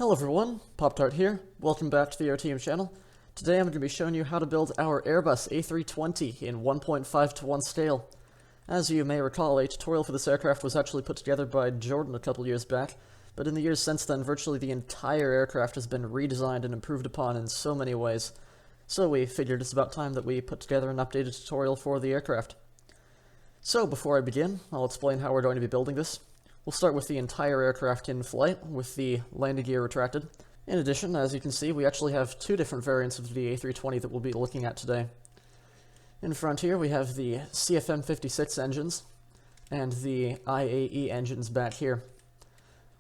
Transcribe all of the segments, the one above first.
Hello everyone, Pop-Tart here. Welcome back to the Aeroteam channel. Today I'm going to be showing you how to build our Airbus A320 in 1.5:1 scale. As you may recall, a tutorial for this aircraft was actually put together by Jordan a couple years back, but in the years since then, virtually the entire aircraft has been redesigned and improved upon in so many ways. So we figured it's about time that we put together an updated tutorial for the aircraft. So before I begin, I'll explain how we're going to be building this. We'll start with the entire aircraft in flight, with the landing gear retracted. In addition, as you can see, we actually have two different variants of the A320 that we'll be looking at today. In front here, we have the CFM56 engines, and the IAE engines back here.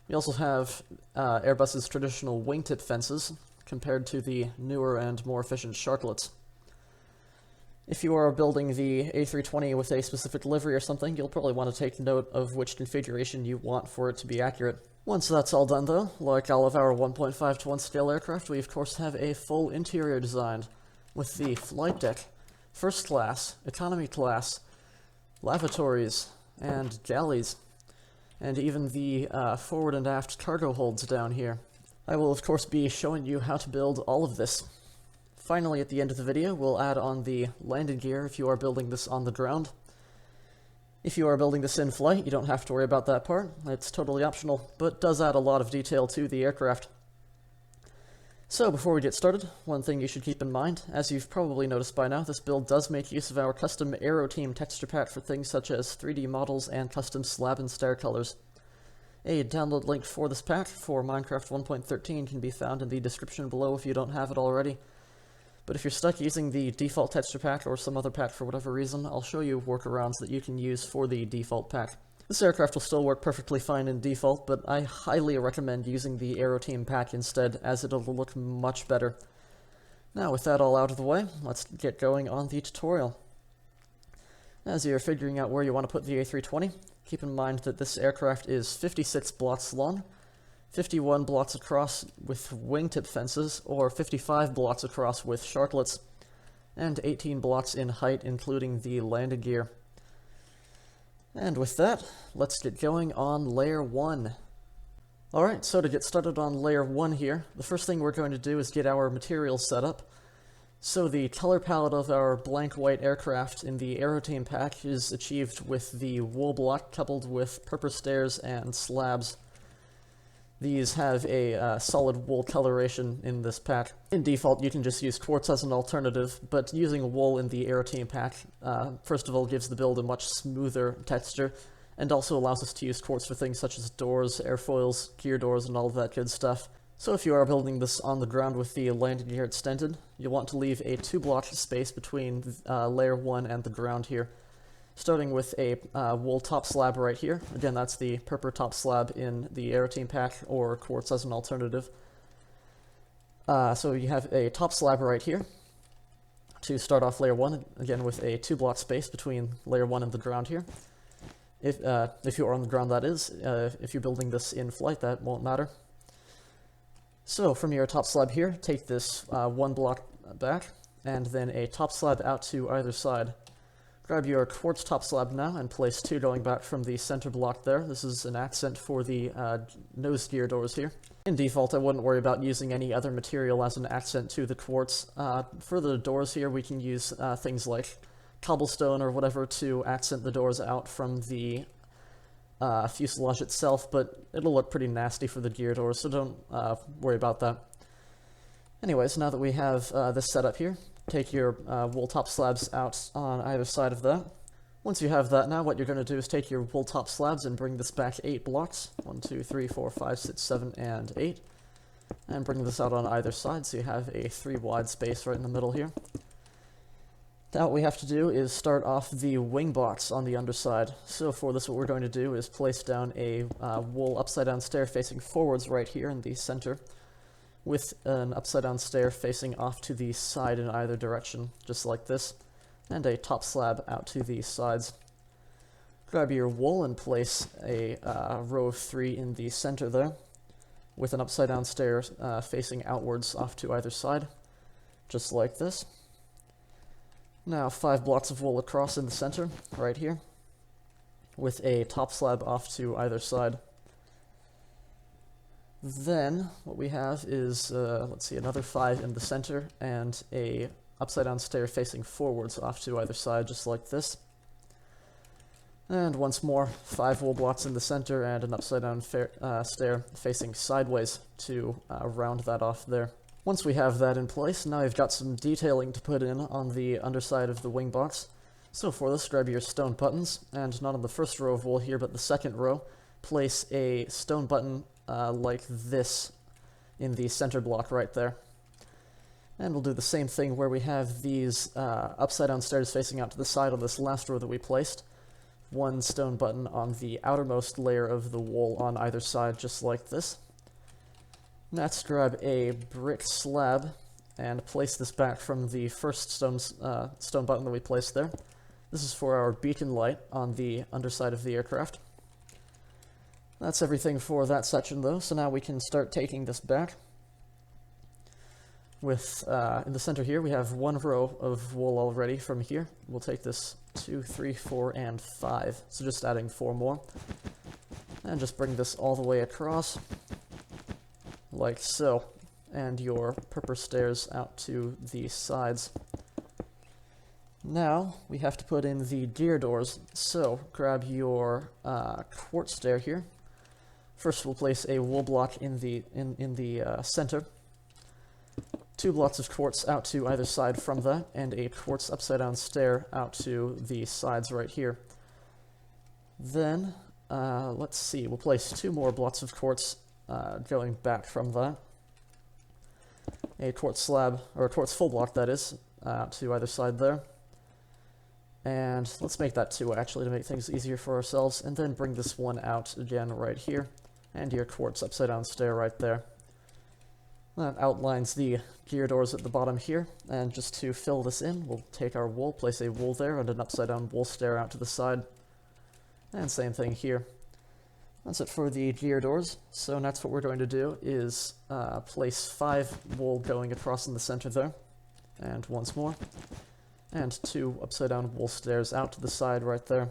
We also have Airbus's traditional wingtip fences, compared to the newer and more efficient Sharklets. If you are building the A320 with a specific livery or something, you'll probably want to take note of which configuration you want for it to be accurate. Once that's all done though, like all of our 1.5:1 scale aircraft, we of course have a full interior design, with the flight deck, first class, economy class, lavatories, and galleys, and even the forward and aft cargo holds down here. I will of course be showing you how to build all of this. Finally, at the end of the video, we'll add on the landing gear if you are building this on the ground. If you are building this in flight, you don't have to worry about that part. It's totally optional, but does add a lot of detail to the aircraft. So, before we get started, one thing you should keep in mind, as you've probably noticed by now, this build does make use of our custom Aeroteam texture pack for things such as 3D models and custom slab and stair colors. A download link for this pack for Minecraft 1.13 can be found in the description below if you don't have it already. But if you're stuck using the default texture pack or some other pack for whatever reason, I'll show you workarounds that you can use for the default pack. This aircraft will still work perfectly fine in default, but I highly recommend using the Aeroteam pack instead, as it'll look much better. Now, with that all out of the way, let's get going on the tutorial. As you're figuring out where you want to put the A320, keep in mind that this aircraft is 56 blocks long, 51 blocks across with wingtip fences, or 55 blocks across with Sharklets, and 18 blocks in height, including the landing gear. And with that, let's get going on Layer 1. Alright, so to get started on Layer 1 here, the first thing we're going to do is get our materials set up. So the color palette of our blank white aircraft in the Aeroteam pack is achieved with the wool block coupled with purpur stairs and slabs. These have a solid wool coloration in this pack. In default, you can just use quartz as an alternative, but using wool in the Aeroteam pack, first of all, gives the build a much smoother texture, and also allows us to use quartz for things such as doors, airfoils, gear doors, and all of that good stuff. So if you are building this on the ground with the landing gear extended, you'll want to leave a 2-block space between Layer 1 and the ground here. Starting with a wool top slab right here. Again, that's the purpur top slab in the Aeroteam pack, or quartz as an alternative. So you have a top slab right here to start off Layer 1, again with a 2-block space between Layer 1 and the ground here. If you are on the ground, that is. If you're building this in flight, that won't matter. So from your top slab here, take this 1 block back, and then a top slab out to either side. Grab your quartz top slab now and place 2 going back from the center block there. This is an accent for the nose gear doors here. In default, I wouldn't worry about using any other material as an accent to the quartz. For the doors here, we can use things like cobblestone or whatever to accent the doors out from the fuselage itself, but it'll look pretty nasty for the gear doors, so don't worry about that. Anyways, now that we have this set up here, take your wool top slabs out on either side of that. Once you have that now, what you're going to do is take your wool top slabs and bring this back 8 blocks. 1, 2, 3, 4, 5, 6, 7, and 8. And bring this out on either side so you have a 3-wide space right in the middle here. Now what we have to do is start off the wing box on the underside. So for this, what we're going to do is place down a wool upside down stair facing forwards right here in the center, with an upside-down stair facing off to the side in either direction, just like this, and a top slab out to the sides. Grab your wool and place a row of 3 in the center there, with an upside-down stair facing outwards off to either side, just like this. Now 5 blocks of wool across in the center, right here, with a top slab off to either side. Then what we have is, let's see, another 5 in the center and a upside down stair facing forwards off to either side, just like this. And once more, 5 wool blocks in the center and an upside down stair facing sideways to round that off there. Once we have that in place, now we've got some detailing to put in on the underside of the wing box. So for this, grab your stone buttons, and not on the first row of wool here, but the second row, place a stone button like this in the center block right there. And we'll do the same thing where we have these upside down stairs facing out to the side on this last row that we placed. One stone button on the outermost layer of the wool on either side, just like this. Next, grab a brick slab and place this back from the first stone button that we placed there. This is for our beacon light on the underside of the aircraft. That's everything for that section though, so now we can start taking this back. With, in the center here, we have 1 row of wool already from here. We'll take this 2, 3, 4, and 5, so just adding 4 more. And just bring this all the way across, like so, and your purpose stairs out to the sides. Now, we have to put in the gear doors, so grab your quartz stair here. First, we'll place a wool block in the center, 2 blocks of quartz out to either side from that, and a quartz upside down stair out to the sides right here. Then, let's see, we'll place 2 more blocks of quartz going back from that. A quartz slab, or a quartz full block that is, to either side there. And let's make that 2 actually to make things easier for ourselves, and then bring this one out again right here, and your quartz upside down stair right there. That outlines the gear doors at the bottom here, and just to fill this in, we'll take our wool, place a wool there, and an upside down wool stair out to the side. And same thing here. That's it for the gear doors. So next what we're going to do is place 5 wool going across in the center there, and once more, and 2 upside down wool stairs out to the side right there.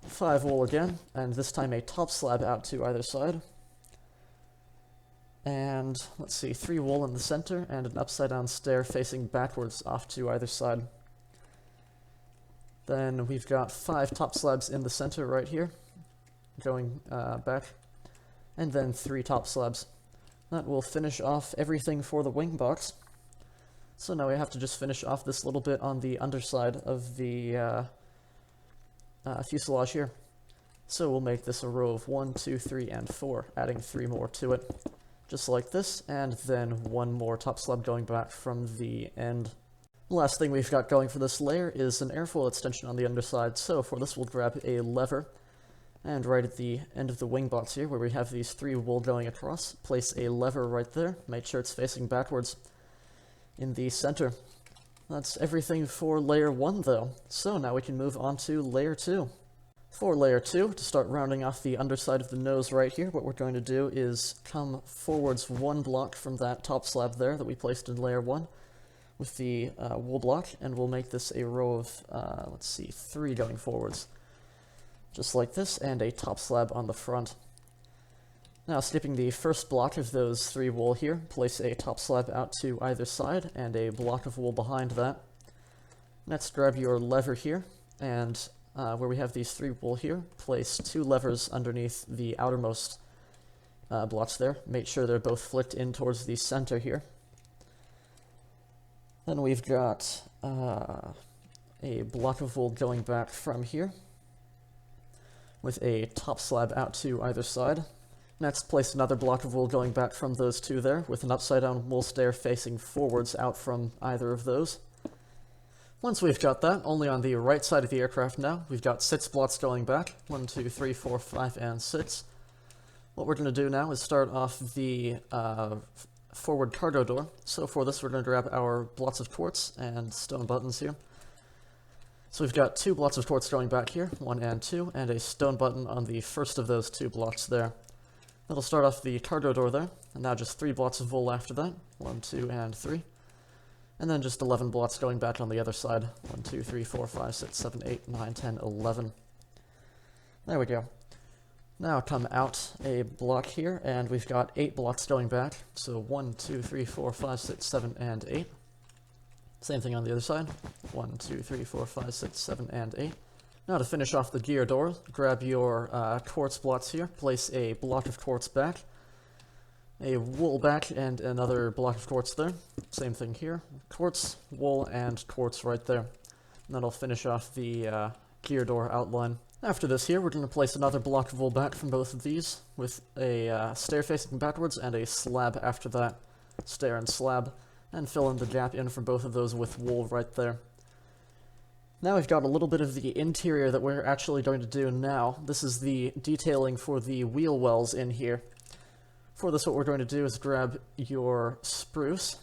5 wool again, and this time a top slab out to either side. And let's see, 3 wool in the center and an upside down stair facing backwards off to either side. Then we've got 5 top slabs in the center right here, going back, and then 3 top slabs. That will finish off everything for the wing box. So now we have to just finish off this little bit on the underside of the fuselage here. So we'll make this a row of 1, 2, 3, and 4, adding 3 more to it. Just like this, and then 1 more top slab going back from the end. The last thing we've got going for this layer is an airfoil extension on the underside, so for this we'll grab a lever, and right at the end of the wing box here, where we have these 3 wool going across, place a lever right there, make sure it's facing backwards in the center. That's everything for layer 1 though, so now we can move on to layer 2. For layer 2, to start rounding off the underside of the nose right here, what we're going to do is come forwards 1 block from that top slab there that we placed in layer 1 with the wool block, and we'll make this a row of, let's see, 3 going forwards. Just like this, and a top slab on the front. Now, skipping the first block of those 3 wool here, place a top slab out to either side, and a block of wool behind that. Next, grab your lever here, and where we have these 3 wool here, place 2 levers underneath the outermost blocks there. Make sure they're both flicked in towards the center here. Then we've got a block of wool going back from here, with a top slab out to either side. Next, place another block of wool going back from those 2 there, with an upside down wool stair facing forwards out from either of those. Once we've got that, only on the right side of the aircraft now, we've got 6 blocks going back, 1, 2, 3, 4, 5, and 6. What we're going to do now is start off the forward cargo door. So for this, we're going to grab our blocks of quartz and stone buttons here. So we've got 2 blocks of quartz going back here, 1 and 2, and a stone button on the first of those 2 blocks there. That'll start off the cargo door there, and now just 3 blocks of wool after that, 1, 2, and 3. And then just 11 blocks going back on the other side, 1, 2, 3, 4, 5, 6, 7, 8, 9, 10, 11. There we go. Now come out a block here, and we've got 8 blocks going back. So 1, 2, 3, 4, 5, 6, 7, and 8. Same thing on the other side. 1, 2, 3, 4, 5, 6, 7, and 8. Now to finish off the gear door, grab your quartz blocks here, place a block of quartz back, a wool back, and another block of quartz there. Same thing here. Quartz, wool, and quartz right there. And that'll finish off the gear door outline. After this here, we're going to place another block of wool back from both of these, with a stair facing backwards and a slab after that. Stair and slab, and fill in the gap in from both of those with wool right there. Now we've got a little bit of the interior that we're actually going to do now. This is the detailing for the wheel wells in here. For this, what we're going to do is grab your spruce,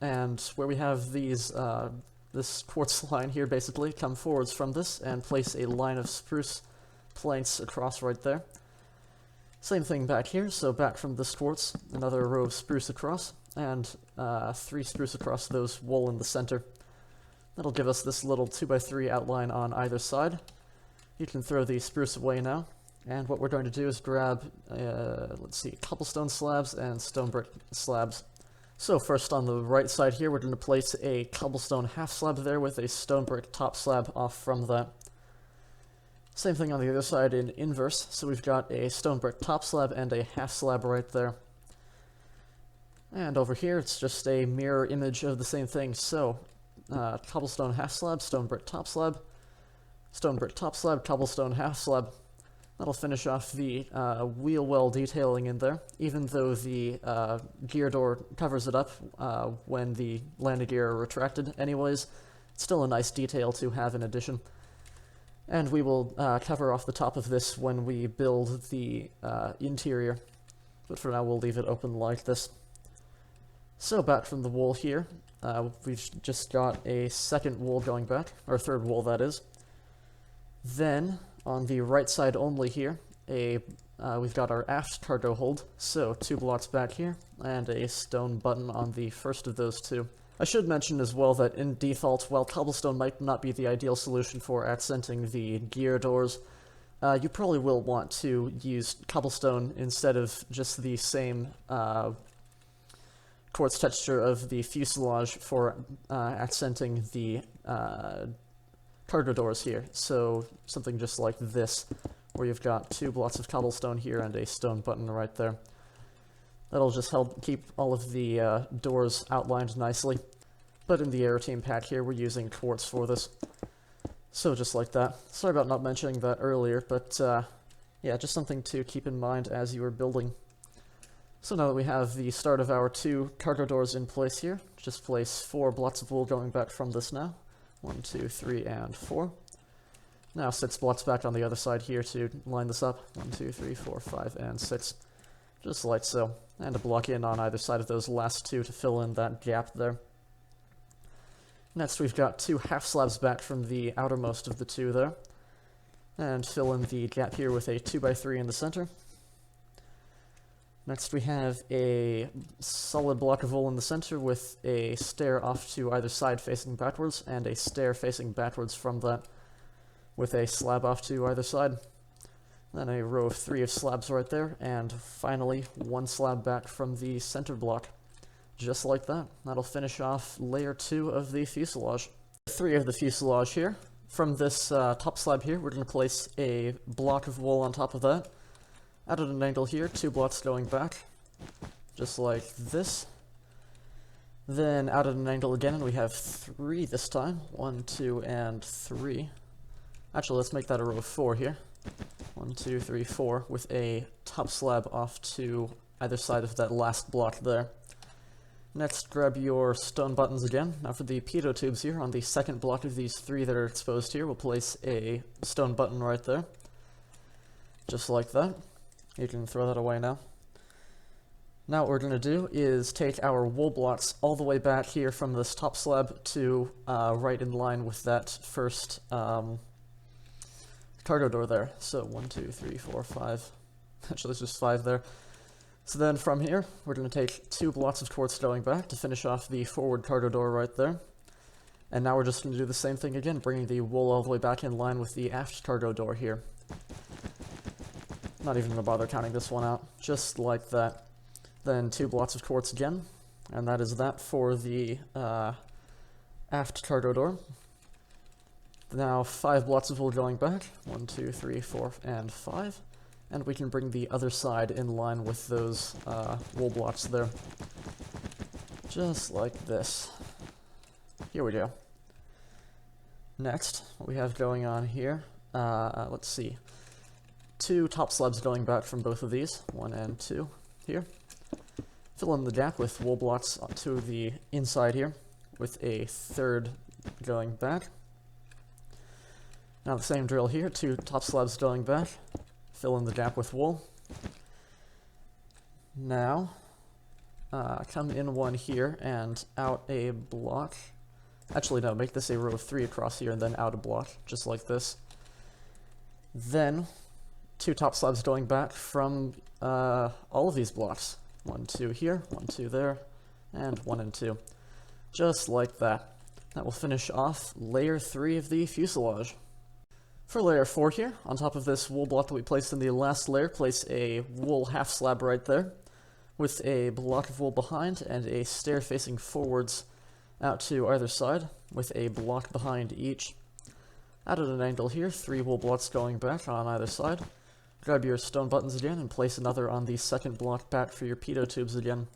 and where we have these this quartz line here, basically, come forwards from this and place a line of spruce planks across right there. Same thing back here, so back from this quartz, another row of spruce across, and 3 spruce across those wool in the center. That'll give us this little 2x3 outline on either side. You can throw the spruce away now, and what we're going to do is grab, let's see, cobblestone slabs and stone brick slabs. So first on the right side here, we're going to place a cobblestone half slab there with a stone brick top slab off from that. Same thing on the other side in inverse, so we've got a stone brick top slab and a half slab right there. And over here, it's just a mirror image of the same thing, so cobblestone half slab, stone brick top slab, cobblestone half slab. That'll finish off the wheel well detailing in there, even though the gear door covers it up when the landing gear are retracted anyways. It's still a nice detail to have in addition. And we will cover off the top of this when we build the interior, but for now we'll leave it open like this. So back from the wool here, we've just got a second wool going back, or third wool that is. Then, on the right side only here, we've got our aft cargo hold, so 2 blocks back here, and a stone button on the first of those 2. I should mention as well that in default, while cobblestone might not be the ideal solution for accenting the gear doors, you probably will want to use cobblestone instead of just the same quartz texture of the fuselage for accenting the cargo doors here. So something just like this, where you've got 2 blocks of cobblestone here and a stone button right there. That'll just help keep all of the doors outlined nicely. But in the Aeroteam pack here, we're using quartz for this. So just like that. Sorry about not mentioning that earlier, but yeah, just something to keep in mind as you are building. So now that we have the start of our 2 cargo doors in place here, just place 4 blocks of wool going back from this now. 1, 2, 3, and 4. Now 6 blocks back on the other side here to line this up. 1, 2, 3, 4, 5, and 6. Just like so. And a block in on either side of those last 2 to fill in that gap there. Next we've got 2 half slabs back from the outermost of the 2 there. And fill in the gap here with a 2x3 in the center. Next we have a solid block of wool in the center with a stair off to either side facing backwards, and a stair facing backwards from that with a slab off to either side. Then a row of 3 of slabs right there, and finally 1 slab back from the center block. Just like that. That'll finish off layer 2 of the fuselage. 3 of the fuselage here. From this top slab here, we're going to place a block of wool on top of that. Out at an angle here, 2 blocks going back, just like this. Then out at an angle again, and we have 3 this time. 1, 2, and 3. Actually, let's make that a row of 4 here. 1, 2, 3, 4, with a top slab off to either side of that last block there. Next, grab your stone buttons again. Now for the pitot tubes here, on the second block of these 3 that are exposed here, we'll place a stone button right there. Just like that. You can throw that away now. Now what we're going to do is take our wool blocks all the way back here from this top slab to right in line with that first cargo door there. So 1, 2, 3, 4, 5. Actually, there's just 5 there. So then from here, we're going to take 2 blocks of quartz going back to finish off the forward cargo door right there. And now we're just going to do the same thing again, bringing the wool all the way back in line with the aft cargo door here. Not even going to bother counting this one out, just like that. Then 2 blocks of quartz again, and that is that for the aft cargo door. Now 5 blocks of wool going back, 1, 2, 3, 4, and 5. And we can bring the other side in line with those wool blocks there. Just like this. Here we go. Next, what we have going on here, let's see. 2 top slabs going back from both of these, 1 and 2 here. Fill in the gap with wool blocks to the inside here, with a 3rd going back. Now the same drill here, 2 top slabs going back, fill in the gap with wool. Now, come in one here and out a block. Actually no, make this a row of 3 across here and then out a block, just like this. Then, 2 top slabs going back from all of these blocks. 1, 2 here, 1, 2 there, and 1 and 2. Just like that. That will finish off layer 3 of the fuselage. For layer 4 here, on top of this wool block that we placed in the last layer, place a wool half slab right there, with a block of wool behind and a stair facing forwards out to either side, with a block behind each. Out at an angle here, 3 wool blocks going back on either side. Grab your stone buttons again and place another on the second block back for your pitot tubes again.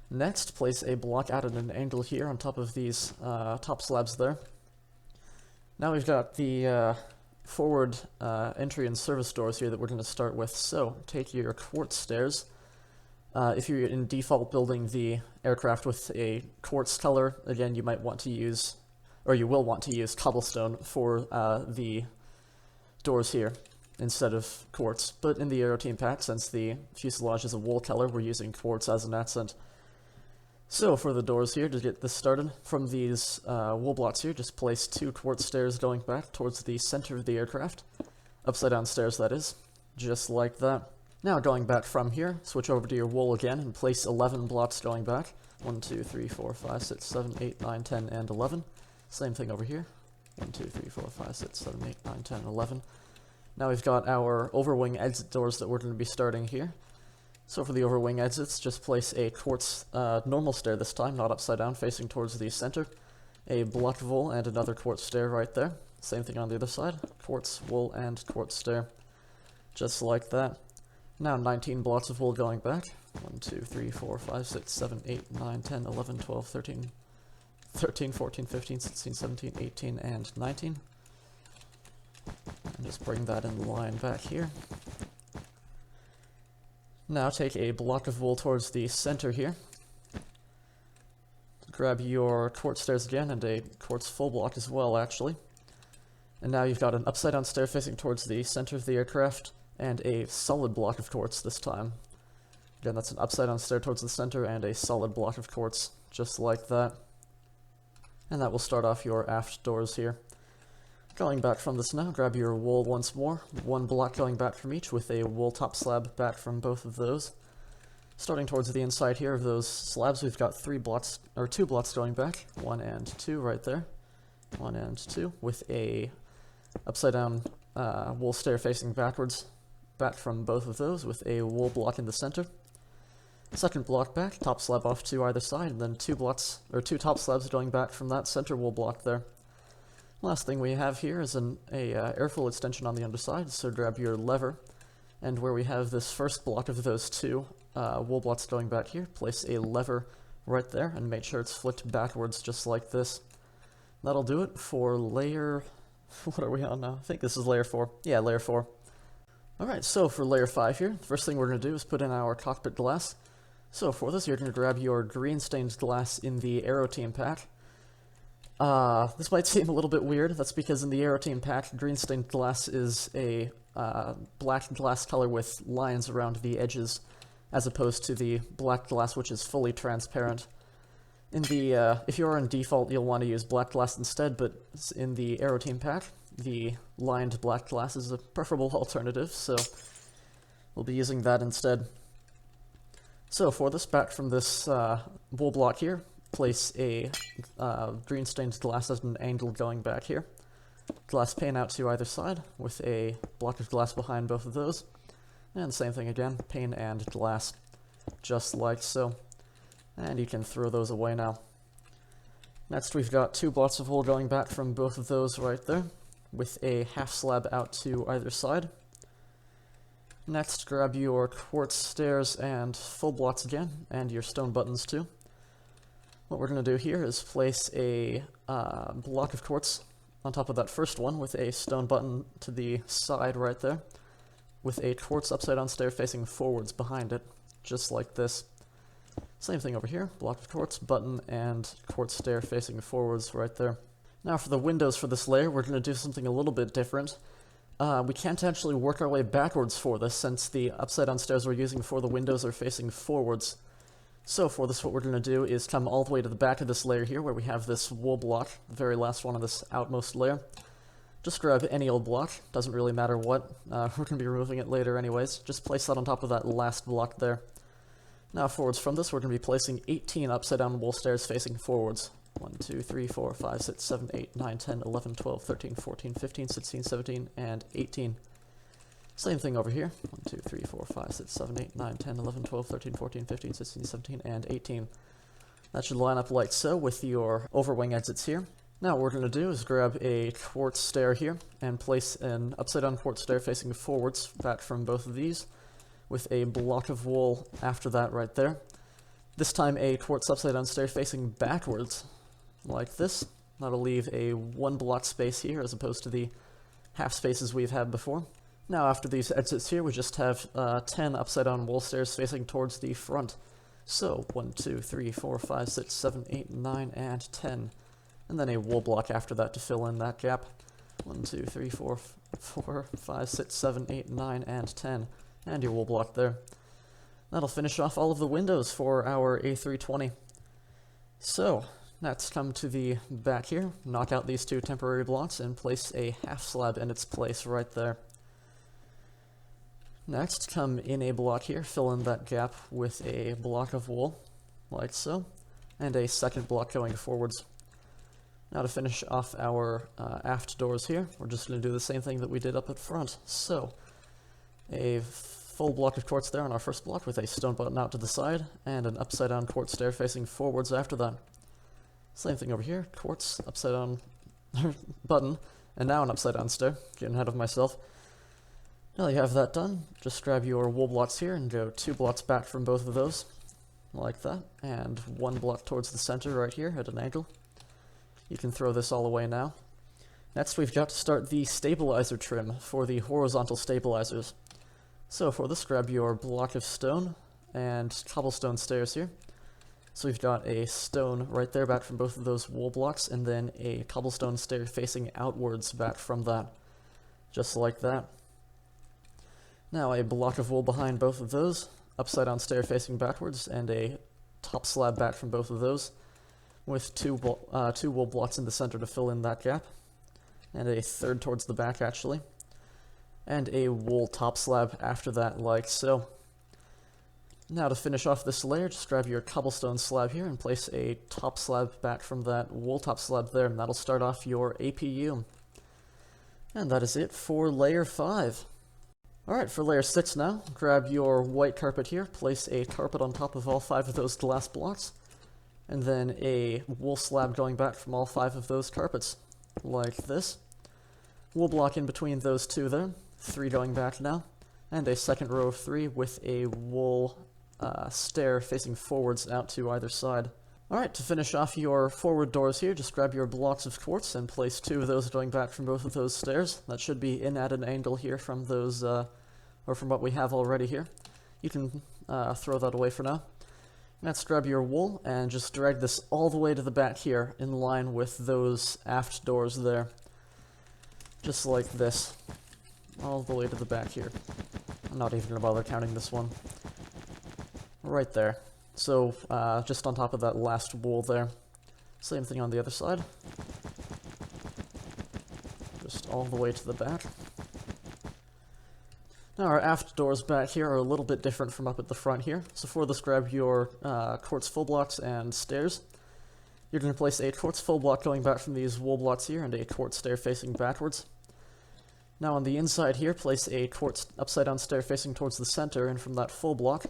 Next, place a block out at an angle here on top of these top slabs there. Now we've got the forward entry and service doors here that we're going to start with. So, take your quartz stairs. If you're in default building the aircraft with a quartz color, again, you might want to use, or you will want to use cobblestone for the doors here instead of quartz. But in the Aeroteam pack, since the fuselage is a wool color, we're using quartz as an accent. So for the doors here, to get this started, from these wool blocks here, just place 2 quartz stairs going back towards the center of the aircraft. Upside down stairs, that is. Just like that. Now going back from here, switch over to your wool again and place 11 blocks going back. 1, 2, 3, 4, 5, 6, 7, 8, 9, 10, and 11. Same thing over here. 1, 2, 3, 4, 5, 6, 7, 8, 9, 10, 11. Now we've got our overwing exit doors that we're going to be starting here. So for the overwing exits, just place a quartz normal stair this time, not upside down, facing towards the center. A block of wool and another quartz stair right there. Same thing on the other side. Quartz, wool, and quartz stair. Just like that. Now 19 blocks of wool going back. 1, 2, 3, 4, 5, 6, 7, 8, 9, 10, 11, 12, 13, 14, 15, 16, 17, 18, and 19. And just bring that in line back here. Now take a block of wool towards the center here. Grab your quartz stairs again, and a quartz full block as well, actually. And now you've got an upside down stair facing towards the center of the aircraft, and a solid block of quartz this time. Again, that's an upside down stair towards the center, and a solid block of quartz, just like that. And that will start off your aft doors here. Going back from this now, grab your wool once more, 1 block going back from each with a wool top slab back from both of those. Starting towards the inside here of those slabs, we've got 2 blocks going back, 1 and 2 right there, 1 and 2, with a upside down wool stair facing backwards, back from both of those with a wool block in the center. Second block back, top slab off to either side, and then 2 top slabs going back from that center wool block there. Last thing we have here is a airflow extension on the underside, so grab your lever, and where we have this first block of those 2 wool blocks going back here, place a lever right there, and make sure it's flipped backwards just like this. That'll do it for layer... what are we on now? I think this is layer 4. Yeah, layer 4. Alright, so for layer 5 here, the first thing we're going to do is put in our cockpit glass. So for this, you're going to grab your green stained glass in the Aeroteam pack. This might seem a little bit weird. That's because in the Aeroteam pack, green stained glass is a black glass color with lines around the edges, as opposed to the black glass, which is fully transparent. In the if you're in default, you'll want to use black glass instead, but in the Aeroteam pack, the lined black glass is a preferable alternative, so we'll be using that instead. So for this, back from this wool block here, place a green stained glass at an angle going back here. glass pane out to either side with a block of glass behind both of those. And same thing again, pane and glass, just like so. And you can throw those away now. Next we've got 2 blocks of wool going back from both of those right there, with a half slab out to either side. Next, grab your quartz stairs and full blocks again, and your stone buttons too. What we're going to do here is place a block of quartz on top of that first one with a stone button to the side right there, with a quartz upside down stair facing forwards behind it, just like this. Same thing over here, block of quartz, button, and quartz stair facing forwards right there. Now for the windows for this layer, we're going to do something a little bit different. We can't actually work our way backwards for this, since the upside down stairs we're using for the windows are facing forwards. So for this, what we're going to do is come all the way to the back of this layer here, where we have this wool block, the very last one of this outmost layer. Just grab any old block, doesn't really matter what, we're going to be removing it later anyways. Just place that on top of that last block there. Now forwards from this, we're going to be placing 18 upside down wool stairs facing forwards. 1, 2, 3, 4, 5, 6, 7, 8, 9, 10, 11, 12, 13, 14, 15, 16, 17, and 18. Same thing over here. 1, 2, 3, 4, 5, 6, 7, 8, 9, 10, 11, 12, 13, 14, 15, 16, 17, and 18. That should line up like so with your overwing exits here. Now what we're going to do is grab a quartz stair here and place an upside down quartz stair facing forwards back from both of these, with a block of wool after that right there. This time a quartz upside down stair facing backwards, like this. That'll leave a 1 block space here as opposed to the half spaces we've had before. Now after these exits here, we just have 10 upside down wool stairs facing towards the front. So 1, 2, 3, 4, 5, 6, 7, 8, 9, and 10. And then a wool block after that to fill in that gap. 1, 2, 3, 4, 5, 6, 7, 8, 9, and 10. And your wool block there. That'll finish off all of the windows for our A320. So, let's come to the back here, knock out these 2 temporary blocks, and place a half slab in its place right there. Next, come in a block here, fill in that gap with a block of wool, like so, and a second block going forwards. Now to finish off our aft doors here, we're just going to do the same thing that we did up at front. So, a full block of quartz there on our first block with a stone button out to the side, and an upside down quartz stair facing forwards after that. Same thing over here, quartz, upside down button, and now an upside down stair. Getting ahead of myself. Now you have that done, just grab your wool blocks here and go 2 blocks back from both of those, like that, and 1 block towards the center right here at an angle. You can throw this all away now. Next we've got to start the stabilizer trim for the horizontal stabilizers. So for this, grab your block of stone and cobblestone stairs here. So we've got a stone right there back from both of those wool blocks, and then a cobblestone stair facing outwards back from that, just like that. Now a block of wool behind both of those, upside down stair facing backwards, and a top slab back from both of those, with 2 wool blocks in the center to fill in that gap, and a third towards the back actually, and a wool top slab after that, like so. Now to finish off this layer, just grab your cobblestone slab here and place a top slab back from that wool top slab there, and that'll start off your APU. And that is it for layer 5. Alright, for layer 6 now, grab your white carpet here, place a carpet on top of all 5 of those glass blocks, and then a wool slab going back from all 5 of those carpets, like this. Wool block in between those 2 there, 3 going back now, and a second row of 3 with a wool stair facing forwards out to either side. Alright, to finish off your forward doors here, just grab your blocks of quartz and place 2 of those going back from both of those stairs. That should be in at an angle here from those, or from what we have already here. You can throw that away for now. Let's grab your wool and just drag this all the way to the back here in line with those aft doors there. Just like this. All the way to the back here. I'm not even going to bother counting this one. Right there. So, just on top of that last wool there. Same thing on the other side. Just all the way to the back. Now our aft doors back here are a little bit different from up at the front here. So for this, grab your quartz full blocks and stairs. You're going to place a quartz full block going back from these wool blocks here, and a quartz stair facing backwards. Now on the inside here, place a quartz upside down stair facing towards the center and from that full block,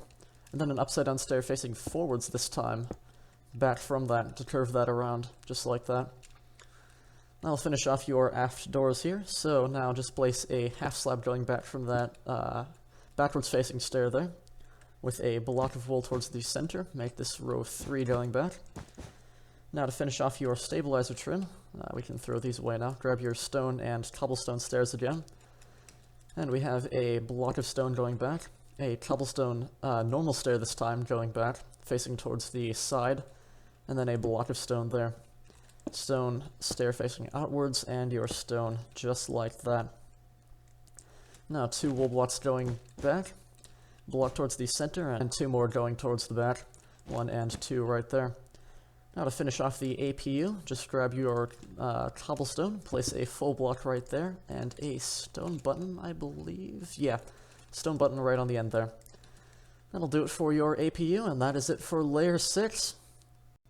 and then an upside down stair facing forwards this time, back from that to curve that around, just like that. Now I'll finish off your aft doors here, so now just place a half slab going back from that backwards facing stair there, with a block of wool towards the center, make this row 3 going back. Now to finish off your stabilizer trim, we can throw these away now. Grab your stone and cobblestone stairs again. And we have a block of stone going back, a cobblestone normal stair this time going back, facing towards the side, and then a block of stone there. Stone stair facing outwards, and your stone just like that. Now 2 wool blocks going back, block towards the center, and 2 more going towards the back. 1 and 2 right there. Now to finish off the APU, just grab your cobblestone, place a full block right there, and a stone button, I believe. Yeah, stone button right on the end there. That'll do it for your APU, and that is it for layer 6.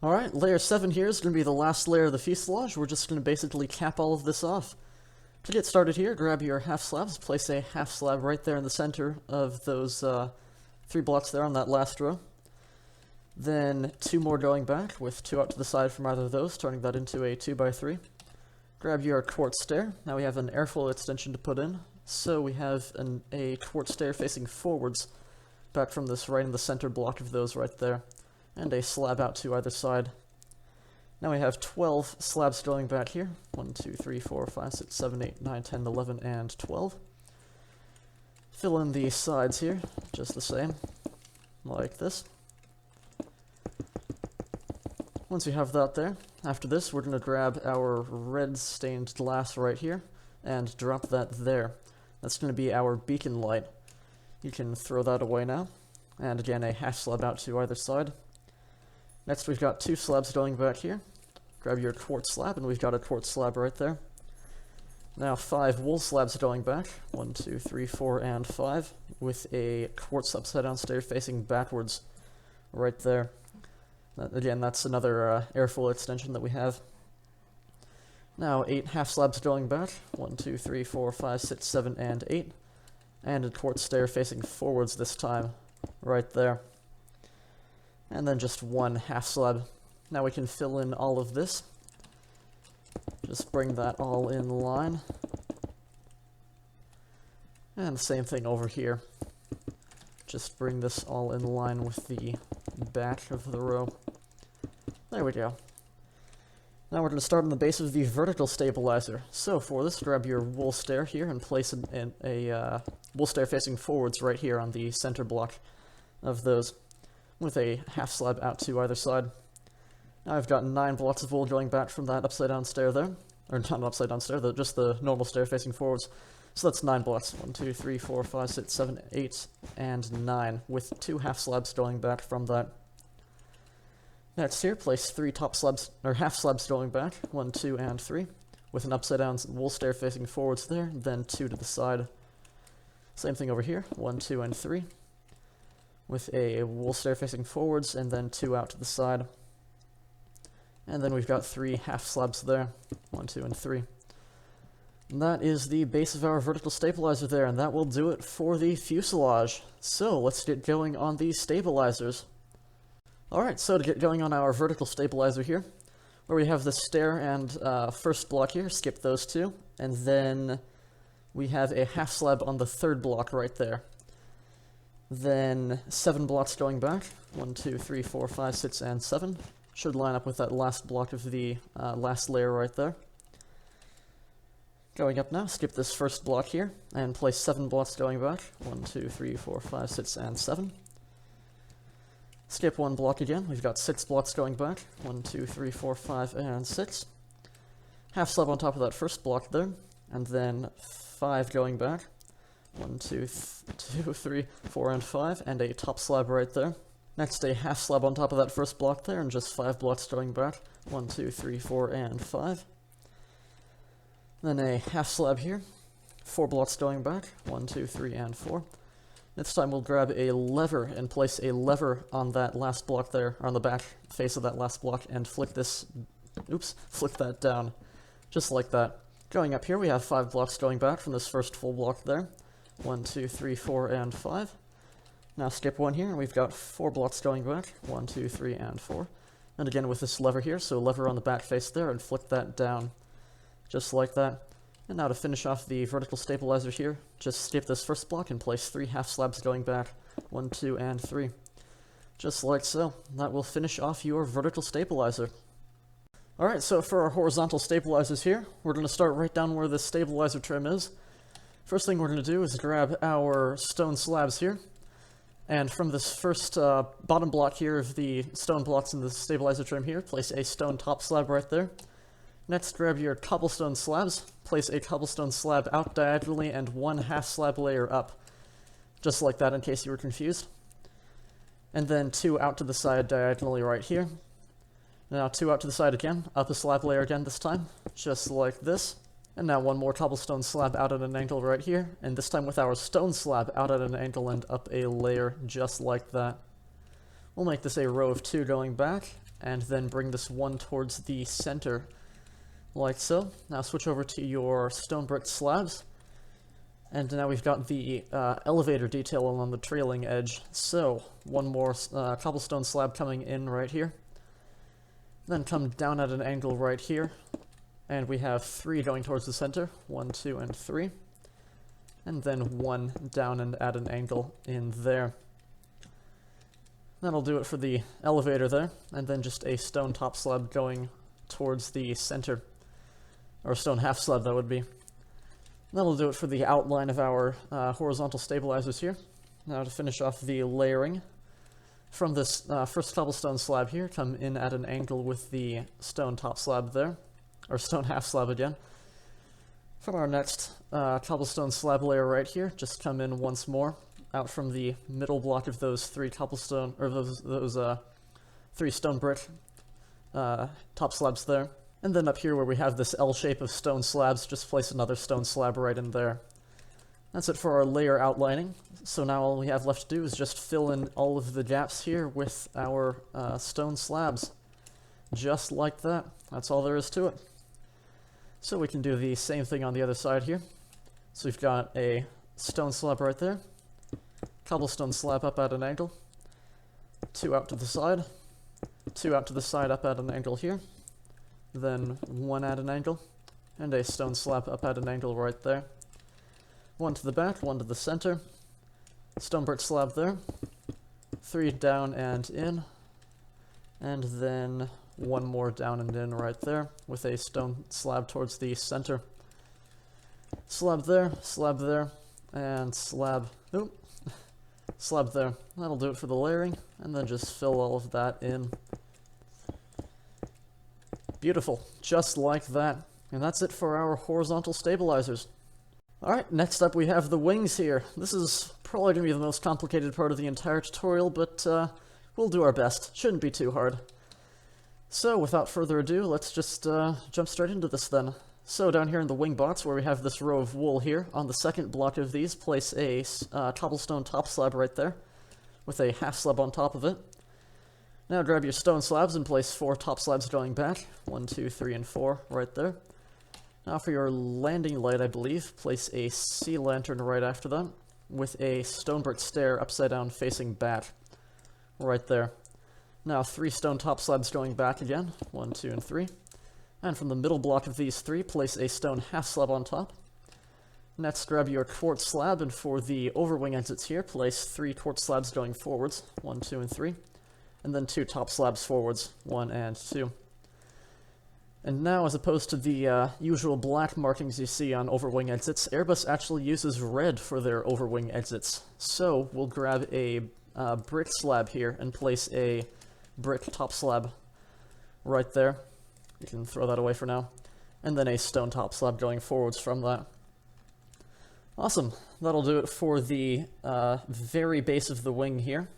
Alright, layer 7 here is going to be the last layer of the fuselage. We're just going to basically cap all of this off. To get started here, grab your half slabs, place a half slab right there in the center of those 3 blocks there on that last row. Then 2 more going back, with 2 out to the side from either of those, turning that into a 2x3. Grab your quartz stair. Now we have an airfoil extension to put in, so we have a quartz stair facing forwards, back from this right in the center block of those right there, and a slab out to either side. Now we have 12 slabs going back here. 1, 2, 3, 4, 5, 6, 7, 8, 9, 10, 11, and 12. Fill in the sides here, just the same, like this. Once you have that there, after this we're going to grab our red stained glass right here and drop that there. That's going to be our beacon light. You can throw that away now. And again, a half slab out to either side. Next we've got 2 slabs going back here. Grab your quartz slab, and we've got a quartz slab right there. Now 5 wool slabs going back. 1, 2, 3, 4, and 5, with a quartz upside down stair facing backwards right there. Again, that's another airfoil extension that we have. Now 8 half slabs going back. 1, 2, 3, 4, 5, 6, 7, and 8. And a quartz stair facing forwards this time, right there. And then just 1 half slab. Now we can fill in all of this. Just bring that all in line. And the same thing over here. Just bring this all in line with the back of the row. There we go. Now we're going to start on the base of the vertical stabilizer. So for this, grab your wool stair here and place a wool stair facing forwards right here on the center block of those, with a half slab out to either side. Now I've got 9 blocks of wool going back from that upside down stair there. Or not an upside down stair, just the normal stair facing forwards. So that's 9 blocks. 1, 2, 3, 4, 5, 6, 7, 8, and 9, with 2 half slabs going back from that. Next here, place 3 top slabs, or half slabs going back. 1, 2, and 3, with an upside down wool stair facing forwards there, then 2 to the side. Same thing over here. 1, 2, and 3, with a wool stair facing forwards, and then 2 out to the side. And then we've got 3 half slabs there. 1, 2, and 3. And that is the base of our vertical stabilizer there, and that will do it for the fuselage. So let's get going on these stabilizers. Alright, so to get going on our vertical stabilizer here, where we have the stair and first block here, skip those 2, and then we have a half slab on the 3rd block right there. Then 7 blocks going back. 1, 2, 3, 4, 5, 6, and 7. Should line up with that last block of the last layer right there. Going up now, skip this first block here, and place 7 blocks going back. 1, 2, 3, 4, 5, 6, and 7. Skip 1 block again, we've got 6 blocks going back. 1, 2, 3, 4, 5, and 6. Half slab on top of that first block there, and then 5 going back. 1, 2, 3, 4, and 5, and a top slab right there. Next, a half slab on top of that first block there, and just 5 blocks going back. 1, 2, 3, 4, and 5. Then a half slab here, 4 blocks going back. 1, 2, 3, and 4. This time we'll grab a lever and place a lever on that last block there, or on the back face of that last block, and flick that down, just like that. Going up here, we have 5 blocks going back from this first full block there. 1, 2, 3, 4, and 5. Now skip 1 here, and we've got 4 blocks going back. 1, 2, 3, and 4. And again with this lever here, so lever on the back face there, and flick that down, just like that. And now to finish off the vertical stabilizer here, just skip this first block and place 3 half slabs going back. 1, 2, and 3. Just like so. That will finish off your vertical stabilizer. Alright, so for our horizontal stabilizers here, we're going to start right down where this stabilizer trim is. First thing we're going to do is grab our stone slabs here. And from this first bottom block here of the stone blocks in the stabilizer trim here, place a stone top slab right there. Next, grab your cobblestone slabs, place a cobblestone slab out diagonally and 1 half slab layer up, just like that in case you were confused. And then 2 out to the side diagonally right here. Now 2 out to the side again, up a slab layer again this time, just like this. And now 1 more cobblestone slab out at an angle right here, and this time with our stone slab out at an angle and up a layer just like that. We'll make this a row of 2 going back, and then bring this one towards the center, like so. Now switch over to your stone brick slabs, and now we've got the elevator detail along the trailing edge. So 1 more cobblestone slab coming in right here, then come down at an angle right here, and we have 3 going towards the center. 1, 2, and 3, and then 1 down and at an angle in there. That'll do it for the elevator there, and then just a stone top slab going towards the center. Or stone half slab, that would be. That'll do it for the outline of our horizontal stabilizers here. Now to finish off the layering, from this first cobblestone slab here, come in at an angle with the stone top slab there, or stone half slab again. From our next cobblestone slab layer right here, just come in once more, out from the middle block of those 3 cobblestone, or those 3 stone brick top slabs there. And then up here where we have this L shape of stone slabs, just place another stone slab right in there. That's it for our layer outlining. So now all we have left to do is just fill in all of the gaps here with our stone slabs. Just like that. That's all there is to it. So we can do the same thing on the other side here. So we've got a stone slab right there, cobblestone slab up at an angle, 2 out to the side, 2 out to the side up at an angle here, then 1 at an angle, and a stone slab up at an angle right there. 1 to the back, 1 to the center, stone brick slab there, 3 down and in, and then 1 more down and in right there, with a stone slab towards the center. Slab there, and slab there. That'll do it for the layering, and then just fill all of that in. Beautiful, just like that. And that's it for our horizontal stabilizers. Alright, next up we have the wings here. This is probably going to be the most complicated part of the entire tutorial, but we'll do our best. Shouldn't be too hard. So, without further ado, let's just jump straight into this then. So, down here in the wing box, where we have this row of wool here, on the second block of these, place a cobblestone top slab right there, with a half slab on top of it. Now grab your stone slabs and place 4 top slabs going back. 1, 2, 3, and 4 right there. Now for your landing light, I believe, place a sea lantern right after that, with a stone brick stair upside down facing back. Right there. Now 3 stone top slabs going back again. 1, 2, and 3. And from the middle block of these 3, place a stone half slab on top. Next, grab your quartz slab, and for the overwing exits here, place 3 quartz slabs going forwards. 1, 2, and 3. And then 2 top slabs forwards, 1 and 2. And now, as opposed to the usual black markings you see on overwing exits, Airbus actually uses red for their overwing exits. So, we'll grab a brick slab here and place a brick top slab right there. You can throw that away for now. And then a stone top slab going forwards from that. Awesome. That'll do it for the very base of the wing here.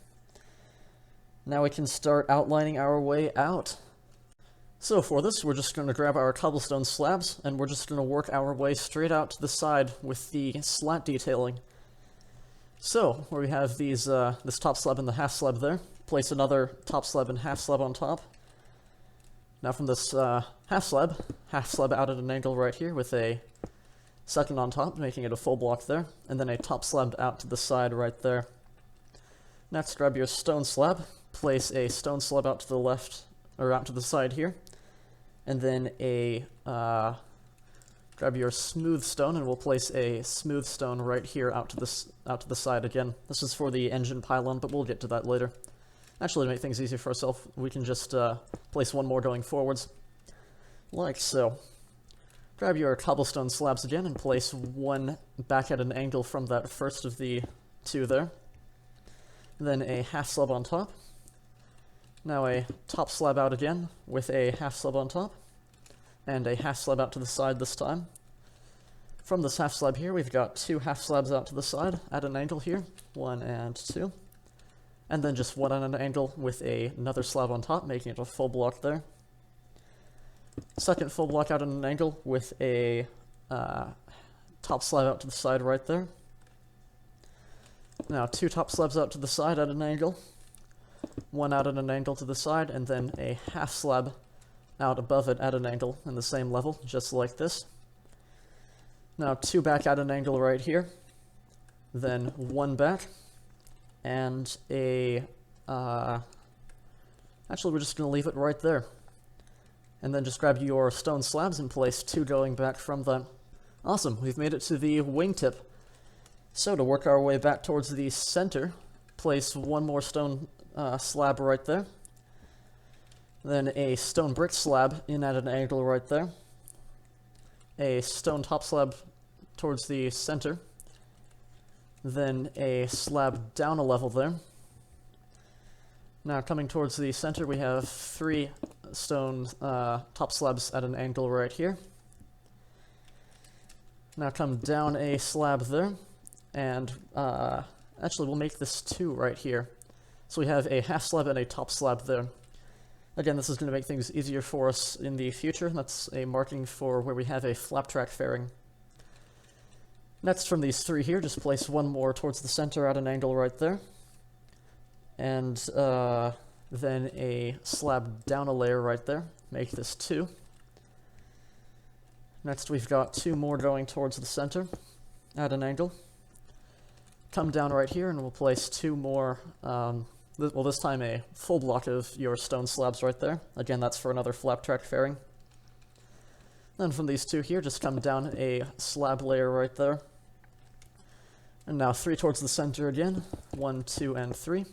Now we can start outlining our way out. So for this, we're just going to grab our cobblestone slabs, and we're just going to work our way straight out to the side with the slat detailing. So, where we have these, this top slab and the half slab there, place another top slab and half slab on top. Now from this half slab out at an angle right here with a second on top, making it a full block there, and then a top slab out to the side right there. Next, grab your stone slab, place a stone slab out to the left, or out to the side here, and then a, grab your smooth stone, and we'll place a smooth stone right here out to the side again. This is for the engine pylon, but we'll get to that later. Actually, to make things easier for ourselves, we can just place one more going forwards, like so. Grab your cobblestone slabs again and place one back at an angle from that first of the two there. Then a half slab on top. Now a top slab out again with a half slab on top, and a half slab out to the side this time. From this half slab here, we've got two half slabs out to the side at an angle here, 1 and 2. And then just one at an angle with another slab on top, making it a full block there. Second full block out at an angle with a top slab out to the side right there. Now two top slabs out to the side at an angle, one out at an angle to the side, and then a half slab out above it at an angle in the same level, just like this. Now two back at an angle right here, then one back, and a, actually we're just going to leave it right there. And then just grab your stone slabs and place two going back from them. Awesome, we've made it to the wingtip. So to work our way back towards the center, place one more stone slab right there. Then a stone brick slab in at an angle right there. A stone top slab towards the center. Then a slab down a level there. Now coming towards the center, we have three stone top slabs at an angle right here. Now come down a slab there, and actually we'll make this two right here. So we have a half slab and a top slab there. Again, this is going to make things easier for us in the future. That's a marking for where we have a flap track fairing. Next, from these three here, just place one more towards the center at an angle right there. And then a slab down a layer right there. Make this two. Next, we've got two more going towards the center at an angle. Come down right here, and we'll place two more, well, this time a full block of your stone slabs right there. Again, that's for another flap track fairing. Then from these two here, just come down a slab layer right there. And now three towards the center again, 1, 2, and 3,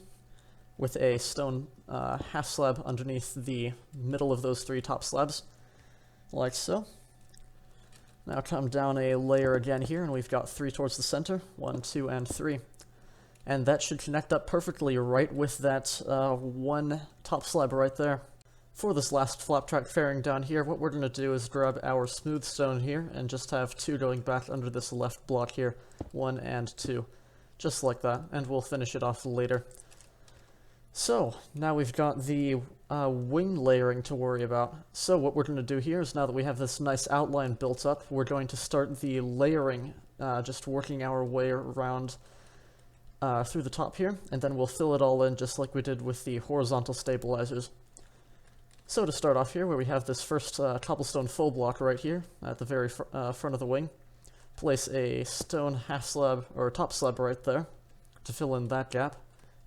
with a stone half slab underneath the middle of those three top slabs, like so. Now come down a layer again here, and we've got three towards the center, 1, 2, and 3. And that should connect up perfectly right with that one top slab right there. For this last flap track fairing down here, what we're going to do is grab our smooth stone here and just have two going back under this left block here, 1 and 2, just like that, and we'll finish it off later. So, now we've got the wing layering to worry about. So what we're going to do here is, now that we have this nice outline built up, we're going to start the layering, just working our way around through the top here, and then we'll fill it all in just like we did with the horizontal stabilizers. So to start off here, where we have this first cobblestone full block right here at the very front of the wing, place a stone half slab, or top slab right there, to fill in that gap.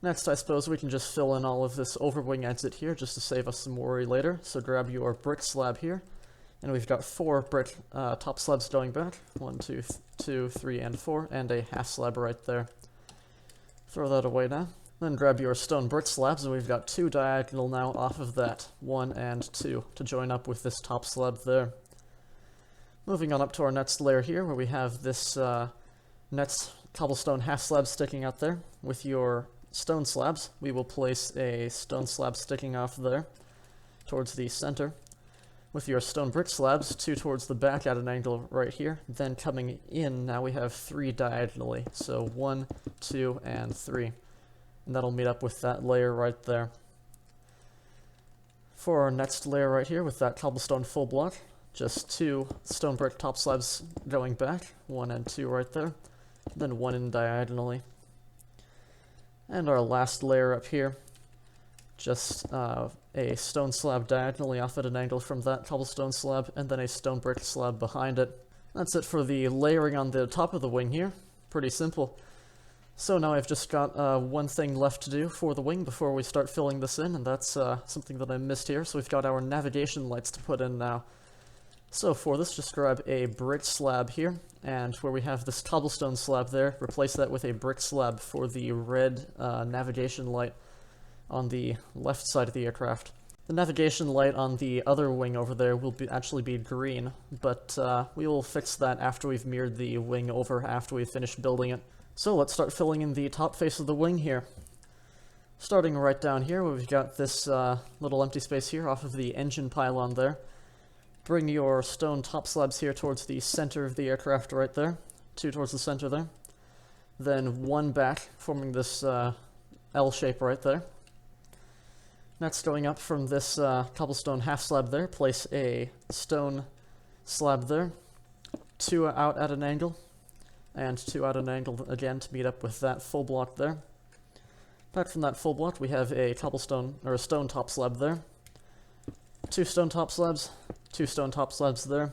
Next, I suppose we can just fill in all of this overwing exit here, just to save us some worry later. So grab your brick slab here, and we've got 4 brick top slabs going back, 1, 2, 3, and 4, and a half slab right there. Throw that away now. Then grab your stone brick slabs, and we've got 2 diagonal now off of that, 1 and 2, to join up with this top slab there. Moving on up to our next layer here, where we have this next cobblestone half slab sticking out there. With your stone slabs, we will place a stone slab sticking off there towards the center. With your stone brick slabs, 2 towards the back at an angle right here. Then coming in, now we have 3 diagonally, so 1, 2, and 3. And that'll meet up with that layer right there. For our next layer right here, with that cobblestone full block, just 2 stone brick top slabs going back, 1 and 2 right there, then 1 in diagonally. And our last layer up here, just a stone slab diagonally off at an angle from that cobblestone slab, and then a stone brick slab behind it. That's it for the layering on the top of the wing here. Pretty simple. So now I've just got one thing left to do for the wing before we start filling this in, and that's something that I missed here. So we've got our navigation lights to put in now. So for this, just grab a brick slab here, and where we have this cobblestone slab there, replace that with a brick slab for the red navigation light on the left side of the aircraft. The navigation light on the other wing over there will actually be green, but we will fix that after we've mirrored the wing over, after we've finished building it. So let's start filling in the top face of the wing here. Starting right down here, we've got this little empty space here off of the engine pylon there. Bring your stone top slabs here towards the center of the aircraft right there. 2 towards the center there. Then 1 back, forming this L shape right there. Next, going up from this cobblestone half slab there, place a stone slab there. 2 out at an angle, and 2 out at an angle again to meet up with that full block there. Back from that full block, we have a cobblestone, or a stone top slab there. 2 stone top slabs, 2 stone top slabs there.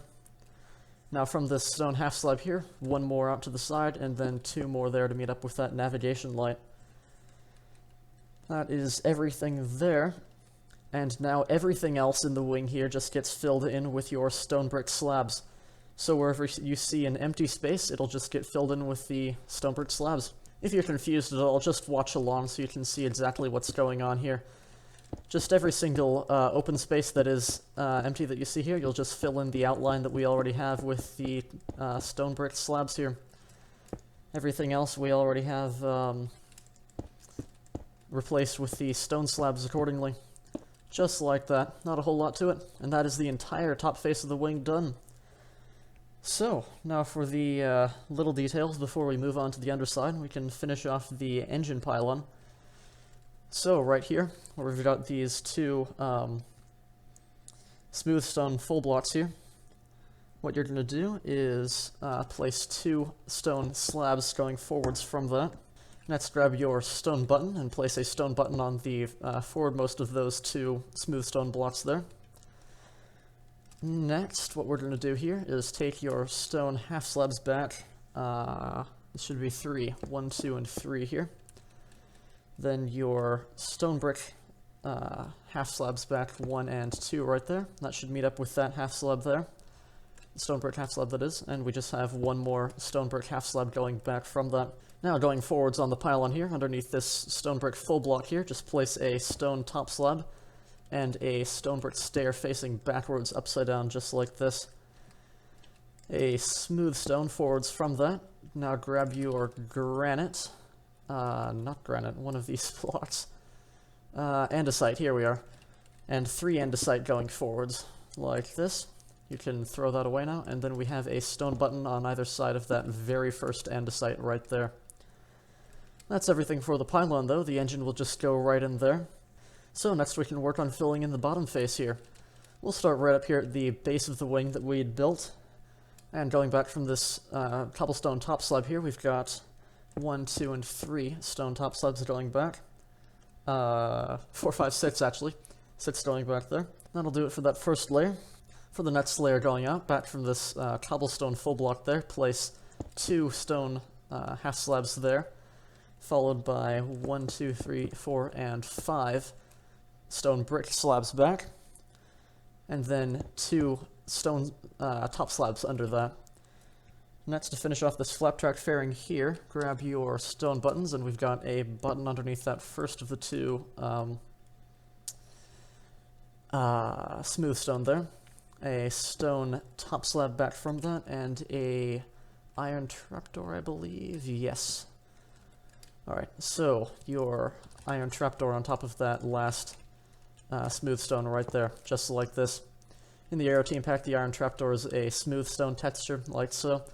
Now from this stone half slab here, 1 more out to the side, and then 2 more there to meet up with that navigation light. That is everything there. And now everything else in the wing here just gets filled in with your stone brick slabs. So wherever you see an empty space, it'll just get filled in with the stone brick slabs. If you're confused at all, just watch along so you can see exactly what's going on here. Just every single open space that is empty that you see here, you'll just fill in the outline that we already have with the stone brick slabs here. Everything else we already have replaced with the stone slabs accordingly. Just like that. Not a whole lot to it. And that is the entire top face of the wing done. So, now for the little details before we move on to the underside, we can finish off the engine pylon. So, right here, where we've got these 2 smooth stone full blocks here, what you're going to do is place 2 stone slabs going forwards from that. Next, grab your stone button and place a stone button on the forwardmost of those 2 smooth stone blocks there. Next, what we're going to do here is take your stone half slabs back. This should be 3. 1, 2, and 3 here. Then your stone brick half slabs back 1 and 2 right there. That should meet up with that half slab there. Stone brick half slab that is. And we just have 1 more stone brick half slab going back from that. Now going forwards on the pylon here, underneath this stone brick full block here, just place a stone top slab and a stone brick stair facing backwards upside down just like this. A smooth stone forwards from that. Now grab your granite, not granite, one of these blocks, andesite, here we are, and 3 andesite going forwards like this. You can throw that away now, and then we have a stone button on either side of that very first andesite right there. That's everything for the pylon though, the engine will just go right in there. So next we can work on filling in the bottom face here. We'll start right up here at the base of the wing that we had built. And going back from this cobblestone top slab here, we've got 1, 2, and 3 stone top slabs going back. 4, 5, 6 actually. 6 going back there. That'll do it for that first layer. For the next layer going out, back from this cobblestone full block there, place 2 stone half slabs there, followed by 1, 2, 3, 4, and 5 stone brick slabs back, and then 2 stone top slabs under that. Next, to finish off this flap track fairing here, grab your stone buttons, and we've got a button underneath that first of the 2 smooth stone there, a stone top slab back from that, and a iron trapdoor, I believe. Yes. Alright, so your iron trapdoor on top of that last smooth stone right there, just like this. In the Aeroteam pack, the iron trapdoor is a smooth stone texture, like so.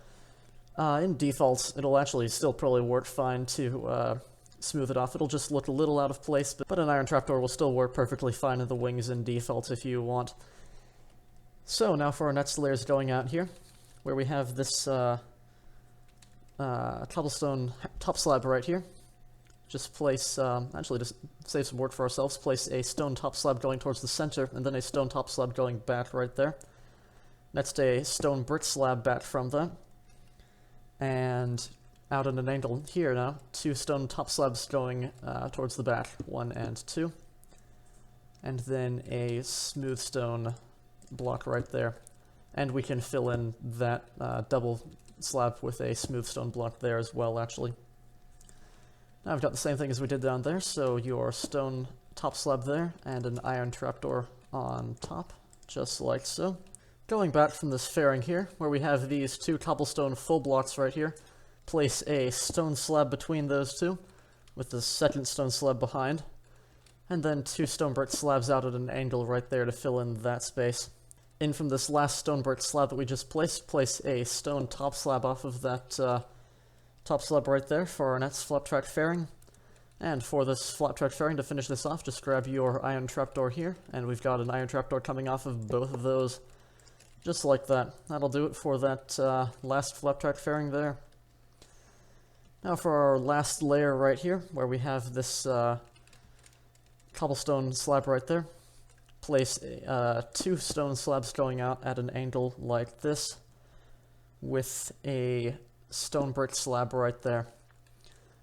In default, it'll actually still probably work fine to smooth it off. It'll just look a little out of place, but an iron trapdoor will still work perfectly fine in the wings in default if you want. So now for our next layers going out here, where we have this cobblestone top slab right here. just place, actually just save some work for ourselves, place a stone top slab going towards the center, and then a stone top slab going back right there. Next, a stone brick slab back from that. And out at an angle here now, 2 stone top slabs going towards the back, 1 and 2. And then a smooth stone block right there. And we can fill in that double slab with a smooth stone block there as well, actually. Now I've got the same thing as we did down there, so your stone top slab there, and an iron trapdoor on top, just like so. Going back from this fairing here, where we have these 2 cobblestone full blocks right here, place a stone slab between those 2, with the second stone slab behind, and then 2 stone brick slabs out at an angle right there to fill in that space. In from this last stone brick slab that we just placed, place a stone top slab off of that top slab right there for our next flap track fairing. And for this flap track fairing, to finish this off, just grab your iron trapdoor here, and we've got an iron trapdoor coming off of both of those, just like that. That'll do it for that last flap track fairing there. Now for our last layer right here, where we have this cobblestone slab right there, place 2 stone slabs going out at an angle like this, with a stone brick slab right there.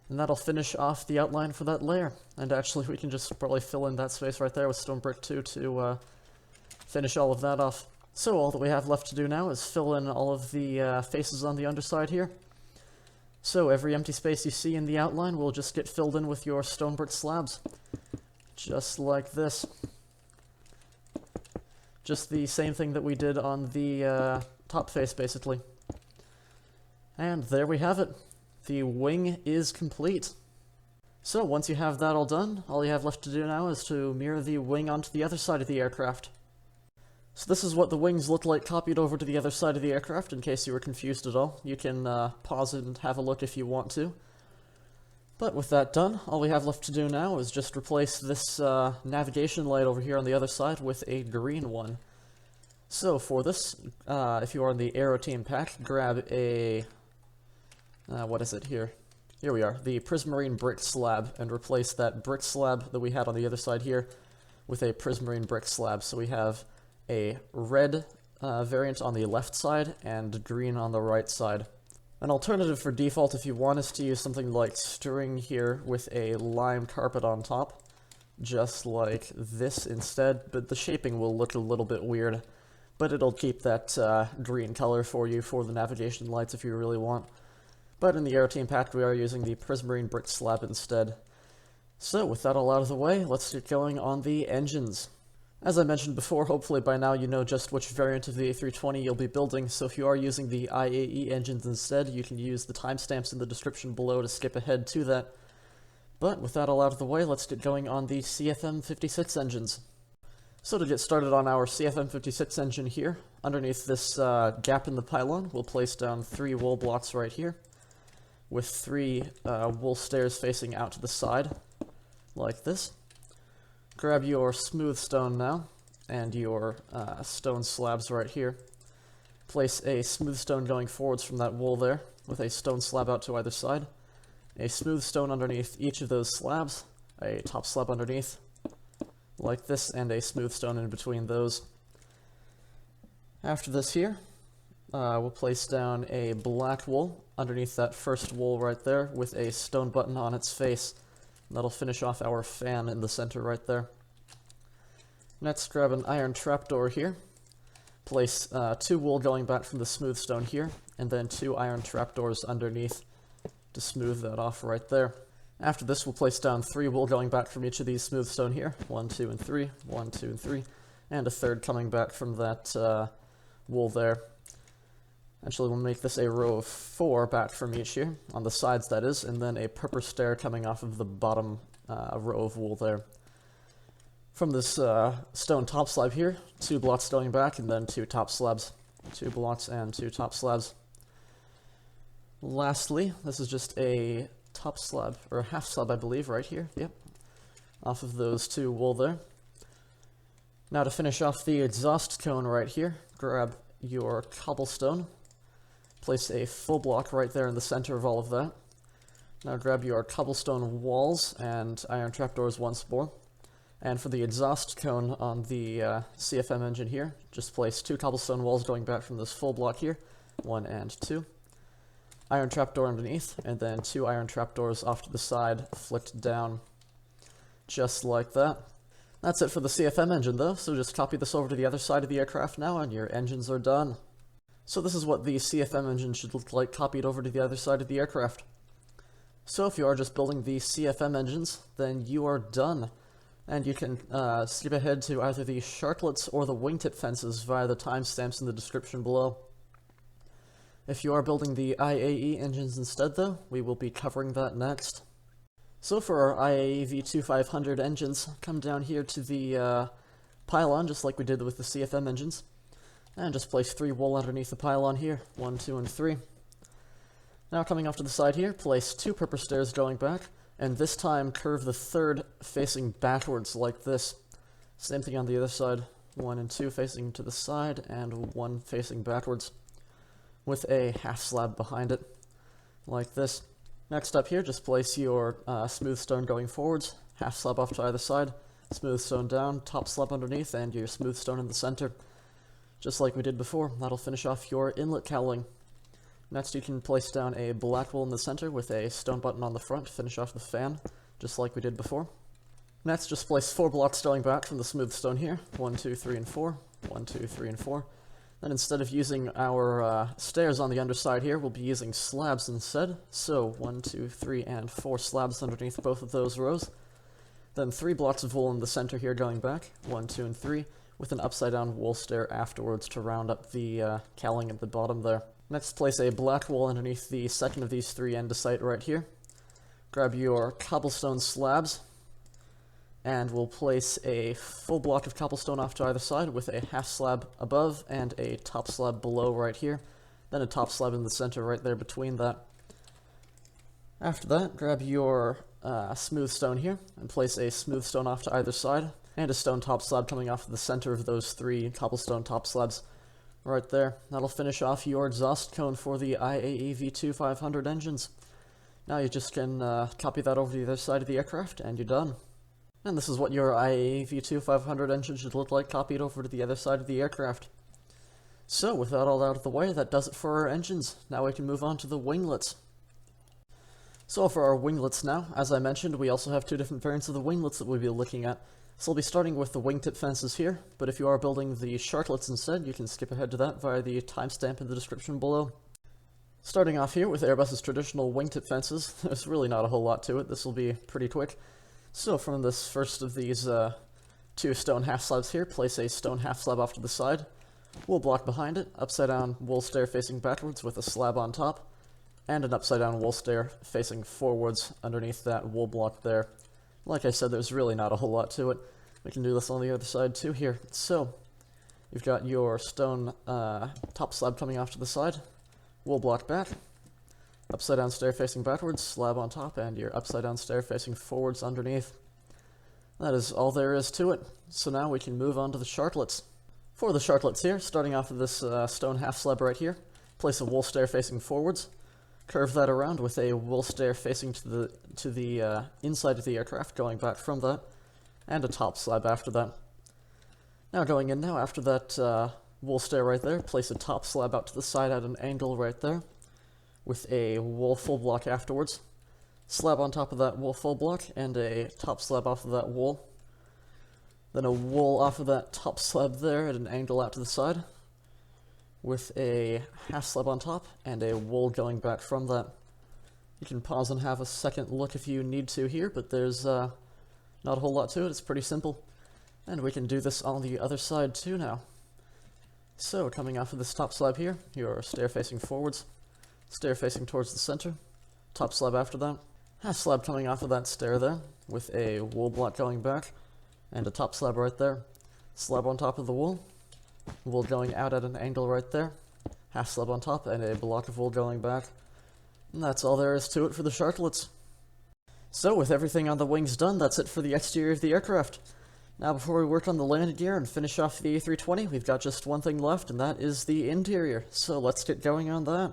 And that'll finish off the outline for that layer. And actually we can just probably fill in that space right there with stone brick too to finish all of that off. So all that we have left to do now is fill in all of the faces on the underside here. So every empty space you see in the outline will just get filled in with your stone brick slabs. Just like this. Just the same thing that we did on the top face, basically. And there we have it. The wing is complete. So once you have that all done, all you have left to do now is to mirror the wing onto the other side of the aircraft. So this is what the wings look like copied over to the other side of the aircraft, in case you were confused at all. You can pause it and have a look if you want to. But with that done, all we have left to do now is just replace this navigation light over here on the other side with a green one. So for this, if you are in the Aeroteam pack, grab a... what is it here? Here we are, the prismarine brick slab, and replace that brick slab that we had on the other side here with a prismarine brick slab. So we have a red variant on the left side and green on the right side. An alternative for default if you want is to use something like string here with a lime carpet on top, just like this instead, but the shaping will look a little bit weird, but it'll keep that green color for you for the navigation lights if you really want. But in the Aeroteam pack we are using the prismarine brick slab instead. So with that all out of the way, let's get going on the engines. As I mentioned before, hopefully by now you know just which variant of the A320 you'll be building, so if you are using the IAE engines instead, you can use the timestamps in the description below to skip ahead to that. But with that all out of the way, let's get going on the CFM56 engines. So to get started on our CFM56 engine here, underneath this gap in the pylon, we'll place down 3 wool blocks right here, with 3 wool stairs facing out to the side, like this. Grab your smooth stone now, and your stone slabs right here. Place a smooth stone going forwards from that wool there, with a stone slab out to either side. A smooth stone underneath each of those slabs, a top slab underneath, like this, and a smooth stone in between those. After this here, we'll place down a black wool underneath that first wool right there, with a stone button on its face. That'll finish off our fan in the center right there. Next, grab an iron trapdoor here. Place 2 wool going back from the smooth stone here, and then 2 iron trapdoors underneath to smooth that off right there. After this, we'll place down 3 wool going back from each of these smooth stone here. 1, 2, and 3. 1, 2, and 3. And a third coming back from that wool there. Actually, we'll make this a row of 4 back from each here, on the sides that is, and then a purple stair coming off of the bottom row of wool there. From this stone top slab here, 2 blocks going back, and then 2 top slabs. 2 blocks and 2 top slabs. Lastly, this is just a top slab, or a half slab I believe, right here, yep, off of those 2 wool there. Now to finish off the exhaust cone right here, grab your cobblestone. Place a full block right there in the center of all of that. Now grab your cobblestone walls and iron trapdoors once more. And for the exhaust cone on the CFM engine here, just place 2 cobblestone walls going back from this full block here, 1 and 2. Iron trapdoor underneath, and then 2 iron trapdoors off to the side, flicked down, just like that. That's it for the CFM engine though, so just copy this over to the other side of the aircraft now and your engines are done. So this is what the CFM engine should look like copied over to the other side of the aircraft. So if you are just building the CFM engines, then you are done. And you can skip ahead to either the Sharklets or the Wingtip Fences via the timestamps in the description below. If you are building the IAE engines instead though, we will be covering that next. So for our IAE V2500 engines, come down here to the pylon, just like we did with the CFM engines, and just place 3 wool underneath the pylon here, 1, 2, and 3. Now coming off to the side here, place 2 purpose stairs going back, and this time curve the 3rd facing backwards like this. Same thing on the other side, 1 and 2 facing to the side, and 1 facing backwards, with a half slab behind it, like this. Next up here, just place your smooth stone going forwards, half slab off to either side, smooth stone down, top slab underneath, and your smooth stone in the center. Just like we did before, that'll finish off your inlet cowling. Next you can place down a black wool in the center with a stone button on the front to finish off the fan, just like we did before. Next just place 4 blocks going back from the smooth stone here, 1, 2, 3, and 4, 1, 2, 3, and 4. Then instead of using our stairs on the underside here, we'll be using slabs instead. So 1, 2, 3, and 4 slabs underneath both of those rows. Then 3 blocks of wool in the center here going back, 1, 2, and 3, with an upside down wool stair afterwards to round up the cowling at the bottom there. Next, place a black wool underneath the second of these 3 andesite right here. Grab your cobblestone slabs, and we'll place a full block of cobblestone off to either side with a half slab above and a top slab below right here. Then a top slab in the center right there between that. After that, grab your smooth stone here and place a smooth stone off to either side, and a stone top slab coming off the center of those 3 cobblestone top slabs. Right there. That'll finish off your exhaust cone for the IAE V2500 engines. Now you just can copy that over to the other side of the aircraft, and you're done. And this is what your IAE V2500 engine should look like copied over to the other side of the aircraft. So, with that all out of the way, that does it for our engines. Now we can move on to the winglets. So for our winglets now, as I mentioned, we also have 2 different variants of the winglets that we'll be looking at. So I'll be starting with the wingtip fences here, but if you are building the Sharklets instead, you can skip ahead to that via the timestamp in the description below. Starting off here with Airbus's traditional wingtip fences, there's really not a whole lot to it, this will be pretty quick. So from this first of these 2 stone half slabs here, place a stone half slab off to the side, wool block behind it, upside down wool stair facing backwards with a slab on top, and an upside down wool stair facing forwards underneath that wool block there. Like I said, there's really not a whole lot to it. We can do this on the other side too here. So, you've got your stone top slab coming off to the side, wool block back, upside down stair facing backwards, slab on top, and your upside down stair facing forwards underneath. That is all there is to it. So now we can move on to the Sharklets. For the Sharklets here, starting off with this stone half slab right here, place a wool stair facing forwards, curve that around with a wool stair facing to the inside of the aircraft, going back from that, and a top slab after that. Now going in now, after that wool stair right there, place a top slab out to the side at an angle right there, with a wool full block afterwards, slab on top of that wool full block, and a top slab off of that wool, then a wool off of that top slab there at an angle out to the side, with a half slab on top, and a wool going back from that. You can pause and have a second look if you need to here, but there's not a whole lot to it, it's pretty simple. And we can do this on the other side too now. So, coming off of this top slab here, your stair facing forwards, stair facing towards the center, top slab after that, half slab coming off of that stair there, with a wool block going back, and a top slab right there, slab on top of the wool going out at an angle right there, half slab on top, and a block of wool going back. And that's all there is to it for the Sharklets. So with everything on the wings done, that's it for the exterior of the aircraft. Now before we work on the landing gear and finish off the A320, we've got just one thing left, and that is the interior. So let's get going on that.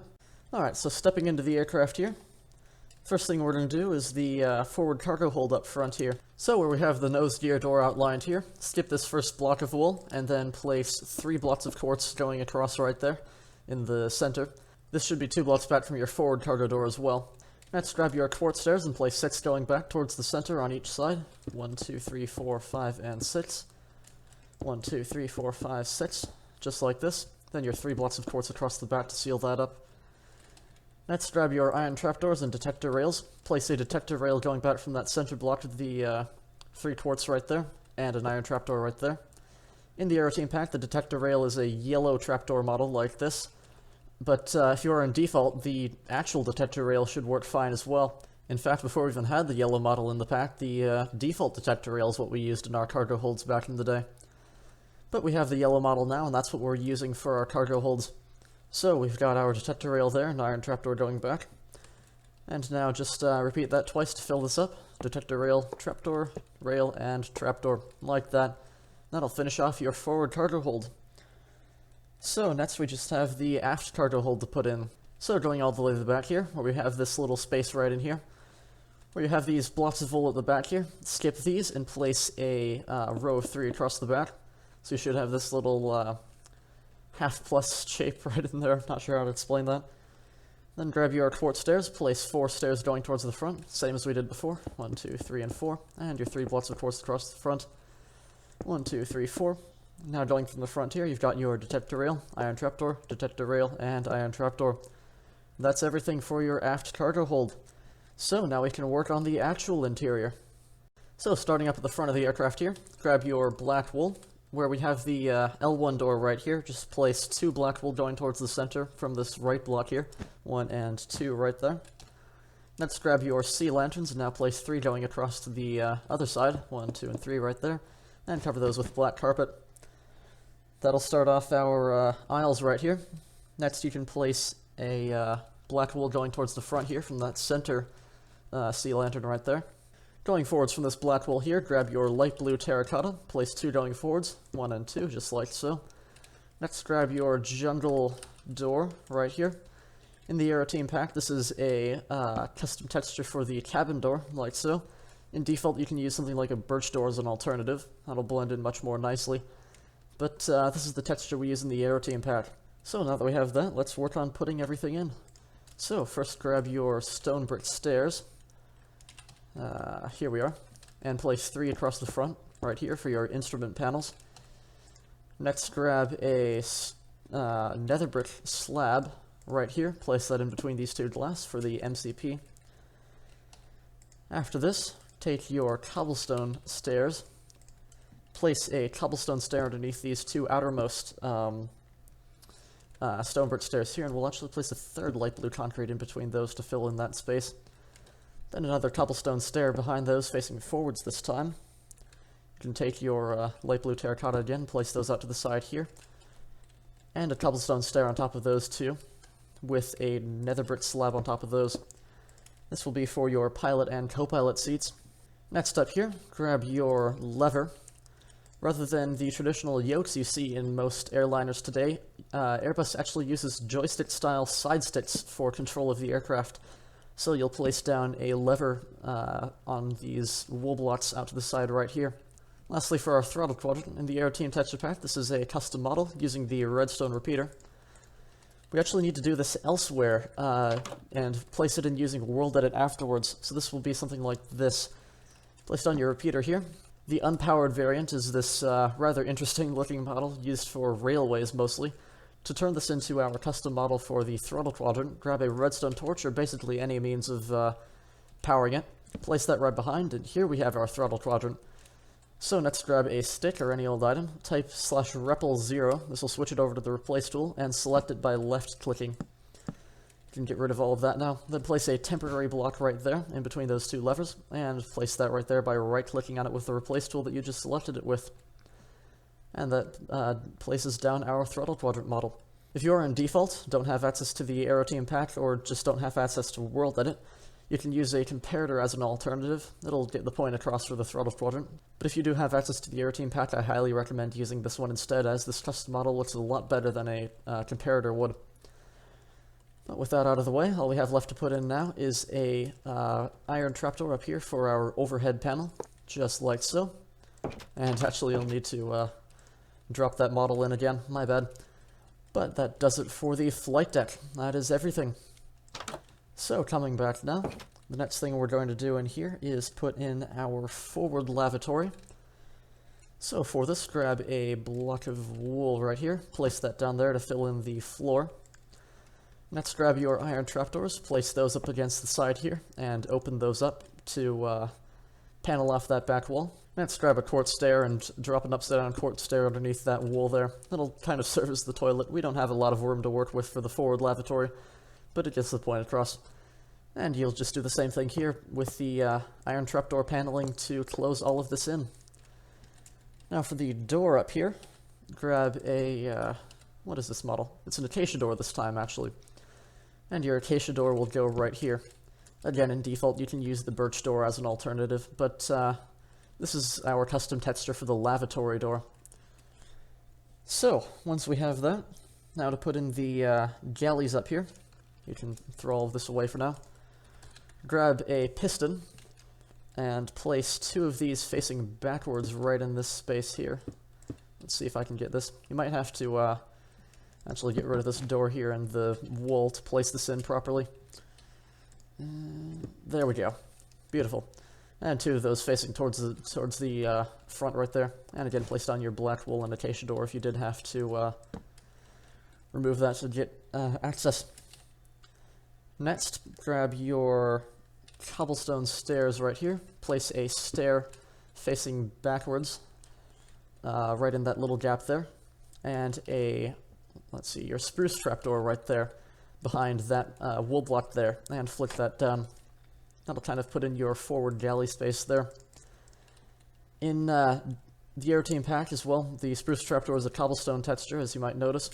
Alright, so stepping into the aircraft here, First thing we're going to do is the forward cargo hold up front here. So where we have the nose gear door outlined here, skip this first block of wool, and then place 3 blocks of quartz going across right there in the center. This should be 2 blocks back from your forward cargo door as well. Next, grab your quartz stairs and place 6 going back towards the center on each side. 1, 2, 3, 4, 5, and 6. 1, 2, 3, 4, 5, 6. Just like this. Then your 3 blocks of quartz across the back to seal that up. Next, grab your iron trapdoors and detector rails. Place a detector rail going back from that center block to the 3 quartz right there, and an iron trapdoor right there. In the Aeroteam pack, the detector rail is a yellow trapdoor model like this. But if you are in default, the actual detector rail should work fine as well. In fact, before we even had the yellow model in the pack, the default detector rail is what we used in our cargo holds back in the day. But we have the yellow model now, and that's what we're using for our cargo holds. So we've got our detector rail there, and iron trapdoor going back. And now just repeat that twice to fill this up. Detector rail, and trapdoor, like that. That'll finish off your forward cargo hold. So next we just have the aft cargo hold to put in. So going all the way to the back here, where we have this little space right in here, where you have these blocks of wool at the back here, skip these and place a row of 3 across the back. So you should have this little half-plus shape right in there. Not sure how to explain that. Then grab your quartz stairs, place 4 stairs going towards the front, same as we did before. 1, 2, 3, and 4, and your 3 blocks of quartz across the front. 1, 2, 3, 4. Now going from the front here, you've got your detector rail, iron trapdoor, detector rail, and iron trapdoor. That's everything for your aft cargo hold. So now we can work on the actual interior. So starting up at the front of the aircraft here, grab your black wool. Where we have the L1 door right here, just place 2 black wool going towards the center from this right block here. 1 and 2 right there. Next grab your sea lanterns and now place 3 going across to the other side. 1, 2, and 3 right there. And cover those with black carpet. That'll start off our aisles right here. Next you can place a black wool going towards the front here from that center sea lantern right there. Going forwards from this black wool here, grab your light blue terracotta, place 2 going forwards, 1 and 2, just like so. Next grab your jungle door right here. In the Aeroteam pack, this is a custom texture for the cabin door, like so. In default, you can use something like a birch door as an alternative. That'll blend in much more nicely. But this is the texture we use in the Aeroteam pack. So now that we have that, let's work on putting everything in. So first grab your stone brick stairs. Here we are. And place 3 across the front, right here, for your instrument panels. Next grab a nether brick slab right here. Place that in between these 2 glass for the MCP. After this, take your cobblestone stairs. Place a cobblestone stair underneath these 2 outermost stone brick stairs here, and we'll actually place a 3rd light blue concrete in between those to fill in that space. Then another cobblestone stair behind those, facing forwards this time. You can take your light blue terracotta again, place those out to the side here. And a cobblestone stair on top of those 2, with a nether brick slab on top of those. This will be for your pilot and co-pilot seats. Next up here, grab your lever. Rather than the traditional yokes you see in most airliners today, Airbus actually uses joystick-style side sticks for control of the aircraft. So you'll place down a lever on these wool blocks out to the side right here. Lastly, for our throttle quadrant, in the Aeroteam texture pack, this is a custom model using the redstone repeater. We actually need to do this elsewhere and place it in using World Edit afterwards, so this will be something like this. Placed on your repeater here. The unpowered variant is this rather interesting looking model used for railways mostly. To turn this into our custom model for the throttle quadrant, grab a redstone torch or basically any means of powering it. Place that right behind, and here we have our throttle quadrant. So next grab a stick or any old item, type /repl0, this will switch it over to the replace tool, and select it by left clicking. You can get rid of all of that now. Then place a temporary block right there, in between those 2 levers, and place that right there by right-clicking on it with the replace tool that you just selected it with. And that places down our throttle quadrant model. If you are in default, don't have access to the Aeroteam pack, or just don't have access to World Edit, you can use a comparator as an alternative. It'll get the point across for the throttle quadrant. But if you do have access to the Aeroteam pack, I highly recommend using this one instead, as this custom model looks a lot better than a comparator would. But with that out of the way, all we have left to put in now is a iron trapdoor up here for our overhead panel, just like so. And actually you'll need to drop that model in again, my bad. But that does it for the flight deck. That is everything. So coming back now, the next thing we're going to do in here is put in our forward lavatory. So for this, grab a block of wool right here, place that down there to fill in the floor. Next, grab your iron trapdoors, place those up against the side here, and open those up to panel off that back wall. Next, grab a quartz stair and drop an upside down quartz stair underneath that wall there. That'll kind of serve as the toilet. We don't have a lot of room to work with for the forward lavatory, but it gets the point across. And you'll just do the same thing here with the iron trapdoor paneling to close all of this in. Now for the door up here, grab a, what is this model? It's an acacia door this time, actually. And your acacia door will go right here. Again, in default, you can use the birch door as an alternative, but this is our custom texture for the lavatory door. So, once we have that, now to put in the galleys up here, you can throw all of this away for now. Grab a piston, and place two of these facing backwards right in this space here. Let's see if I can get this. You might have to actually get rid of this door here and the wool to place this in properly. There we go. Beautiful. And two of those facing towards the front right there. And again, place down your black wool and acacia door if you did have to remove that to get access. Next, grab your cobblestone stairs right here. Place a stair facing backwards right in that little gap there. And a, let's see, your spruce trapdoor right there behind that wool block there. And flick that down. That'll kind of put in your forward galley space there. In the Aeroteam pack as well, the spruce trapdoor is a cobblestone texture, as you might notice.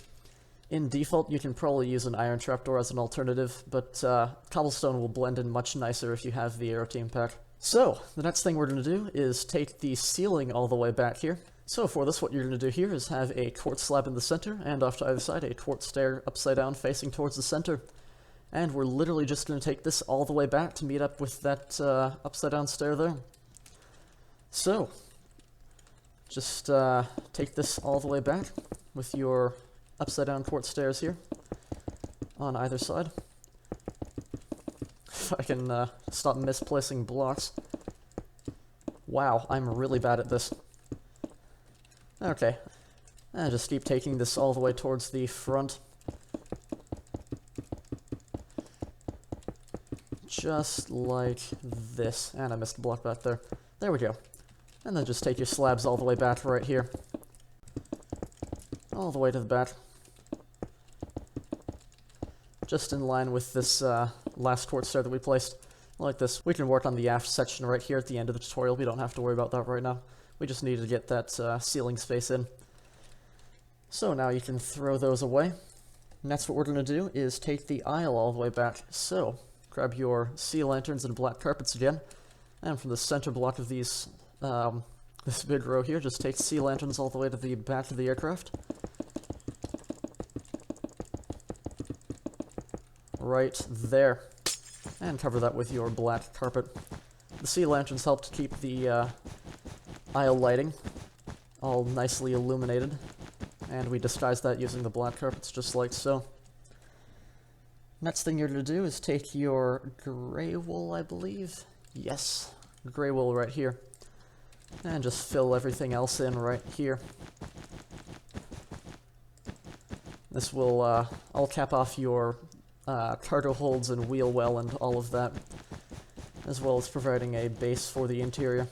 In default, you can probably use an iron trapdoor as an alternative, but cobblestone will blend in much nicer if you have the Aeroteam pack. So, the next thing we're going to do is take the ceiling all the way back here. So for this, what you're going to do here is have a quartz slab in the center, and off to either side, a quartz stair upside down facing towards the center. And we're literally just going to take this all the way back to meet up with that upside down stair there. So, just take this all the way back with your upside down quartz stairs here on either side. If I can stop misplacing blocks. Wow, I'm really bad at this. Okay, and just keep taking this all the way towards the front. Just like this. And I missed a block back there. There we go. And then just take your slabs all the way back right here. All the way to the back. Just in line with this last quartz stair that we placed. Like this. We can work on the aft section right here at the end of the tutorial. We don't have to worry about that right now. We just need to get that ceiling space in. So now you can throw those away. Next what we're going to do is take the aisle all the way back. So, grab your sea lanterns and black carpets again. And from the center block of these, this big row here, just take sea lanterns all the way to the back of the aircraft. Right there. And cover that with your black carpet. The sea lanterns help to keep the aisle lighting all nicely illuminated. And we disguise that using the black carpets just like so. Next thing you're going to do is take your gray wool, I believe. Yes, gray wool right here. And just fill everything else in right here. This will all cap off your cargo holds and wheel well and all of that, as well as providing a base for the interior.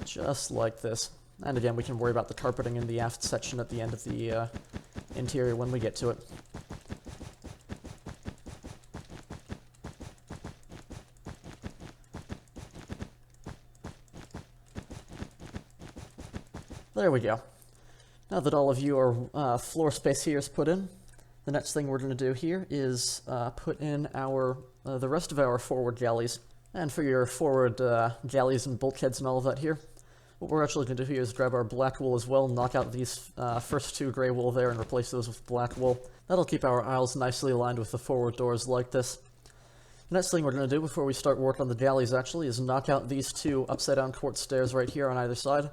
Just like this. And again, we can worry about the carpeting in the aft section at the end of the interior when we get to it. There we go. Now that all of your floor space here is put in, the next thing we're going to do here is put in our the rest of our forward galleys. And for your forward galleys and bulkheads and all of that here, What we're actually going to do here is grab our black wool as well, knock out these first two gray wool there and replace those with black wool. That'll keep our aisles nicely aligned with the forward doors like this. The next thing we're going to do before we start work on the galleys actually is knock out these two upside down quartz stairs right here on either side,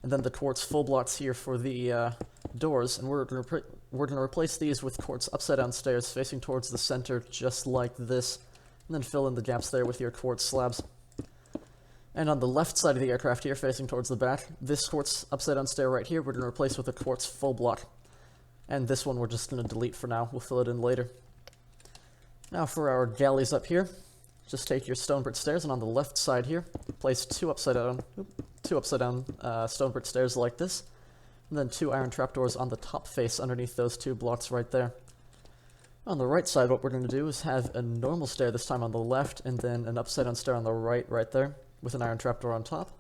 and then the quartz full blocks here for the doors, and we're going to replace these with quartz upside down stairs facing towards the center just like this, and then fill in the gaps there with your quartz slabs. And on the left side of the aircraft here, facing towards the back, this quartz upside down stair right here, we're going to replace with a quartz full block. And this one we're just going to delete for now, we'll fill it in later. Now for our galleys up here, just take your stone brick stairs, and on the left side here, place two upside down stone brick stairs like this, and then two iron trapdoors on the top face underneath those two blocks right there. On the right side, what we're going to do is have a normal stair this time on the left, and then an upside down stair on the right there, with an iron trapdoor on top.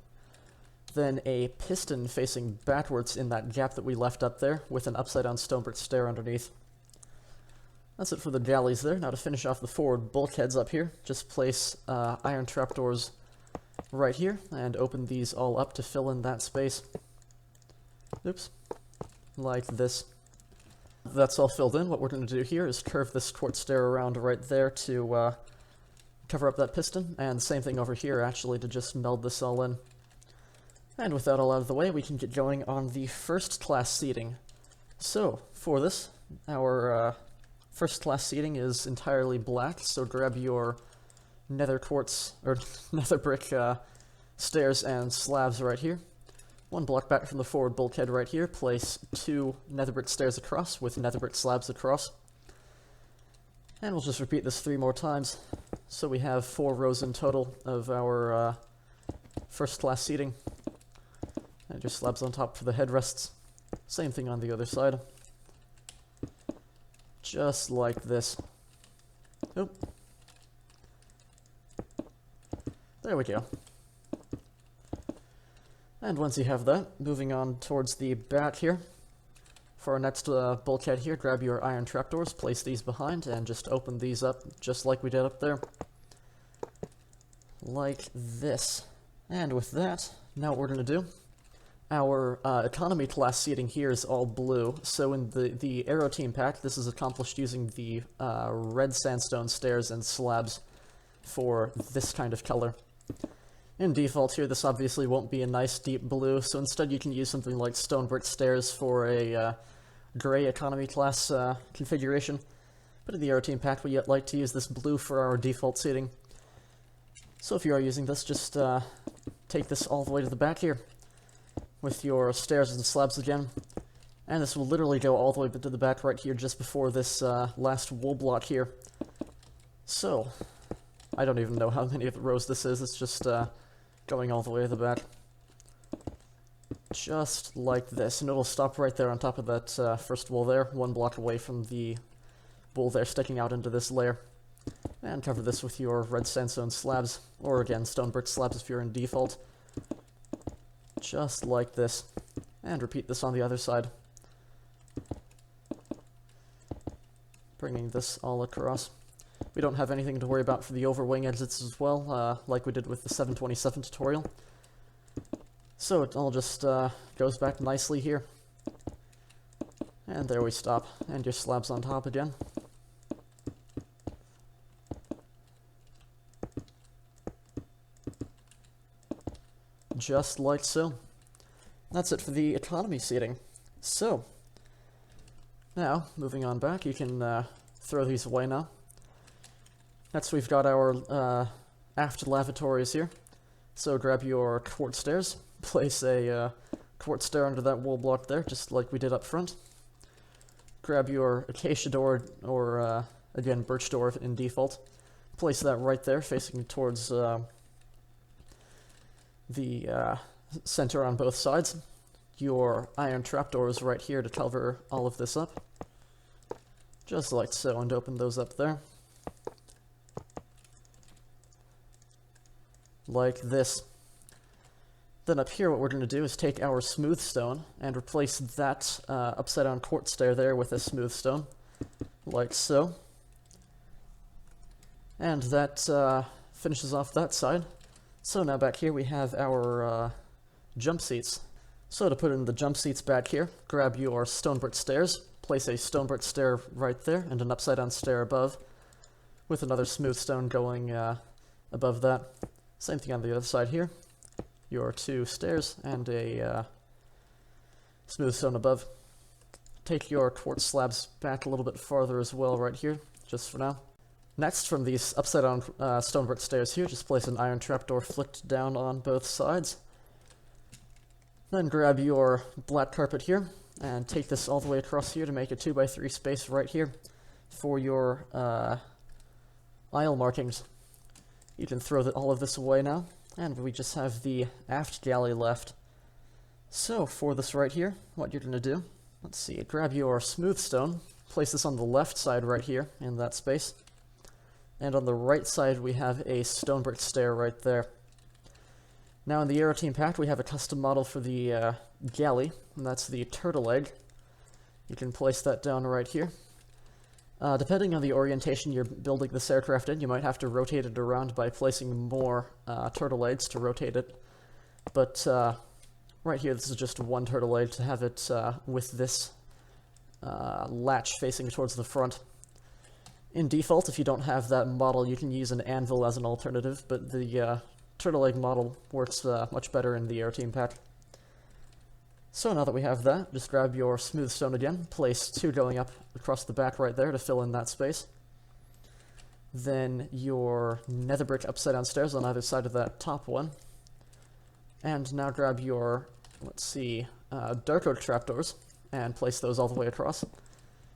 Then a piston facing backwards in that gap that we left up there, with an upside down stone brick stair underneath. That's it for the galleys there. Now to finish off the forward bulkheads up here, just place iron trapdoors right here, and open these all up to fill in that space. Oops. Like this. That's all filled in. What we're going to do here is curve this quartz stair around right there to cover up that piston, and same thing over here actually to just meld this all in. And with that all out of the way, we can get going on the first class seating. So, for this, our first class seating is entirely black, so grab your nether quartz, or nether brick stairs and slabs right here. One block back from the forward bulkhead right here, place two nether brick stairs across with nether brick slabs across. And we'll just repeat this 3 more times. So we have 4 rows in total of our first class seating. And just slabs on top for the headrests. Same thing on the other side. Just like this. Oh. There we go. And once you have that, moving on towards the back here. For our next bulkhead here, grab your iron trapdoors, place these behind, and just open these up just like we did up there. Like this. And with that, now what we're going to do, our economy class seating here is all blue, so in the Aeroteam pack, this is accomplished using the red sandstone stairs and slabs for this kind of color. In default here, this obviously won't be a nice deep blue, so instead you can use something like stone brick stairs for a gray economy class configuration. But in the Aeroteam pack, we like to use this blue for our default seating. So if you are using this, just take this all the way to the back here with your stairs and slabs again. And this will literally go all the way to the back right here just before this last wool block here. So, I don't even know how many rows this is, it's just going all the way to the back. Just like this, and it'll stop right there on top of that first wool there, 1 block away from the wool there sticking out into this layer. And cover this with your red sandstone slabs, or again, stone brick slabs if you're in default. Just like this. And repeat this on the other side. Bringing this all across. We don't have anything to worry about for the overwing exits as well, like we did with the 727 tutorial. So it all just goes back nicely here. And there we stop. And your slabs on top again. Just like so. That's it for the economy seating. So, now, moving on back, you can throw these away now. Next we've got our aft lavatories here. So grab your quartz stairs, place a quartz stair under that wool block there, just like we did up front. Grab your acacia door, or again, birch door in default. Place that right there, facing towards the center on both sides. Your iron trapdoors right here to cover all of this up. Just like so, and open those up there. Like this. Then up here what we're going to do is take our smooth stone and replace that upside down quartz stair there with a smooth stone. Like so. And that finishes off that side. So now back here we have our jump seats. So to put in the jump seats back here, grab your stone brick stairs, place a stone brick stair right there and an upside down stair above, with another smooth stone going above that. Same thing on the other side here. Your 2 stairs and a smooth stone above. Take your quartz slabs back a little bit farther as well right here, just for now. Next, from these upside down stone brick stairs here, just place an iron trapdoor flicked down on both sides. Then grab your black carpet here and take this all the way across here to make a 2x3 space right here for your aisle markings. You can throw all of this away now, and we just have the aft galley left. So for this right here, what you're going to do, let's see, grab your smooth stone, place this on the left side right here in that space, and on the right side we have a stone brick stair right there. Now in the Aeroteam pack we have a custom model for the galley, and that's the turtle egg. You can place that down right here. Depending on the orientation you're building this aircraft in, you might have to rotate it around by placing more turtle eggs to rotate it. But right here, this is just one turtle egg to have it with this latch facing towards the front. In default, if you don't have that model, you can use an anvil as an alternative, but the turtle egg model works much better in the Aeroteam pack. So now that we have that, just grab your smooth stone again, place 2 going up across the back right there to fill in that space. Then your nether brick upside down stairs on either side of that top one. And now grab your, let's see, dark oak trapdoors and place those all the way across.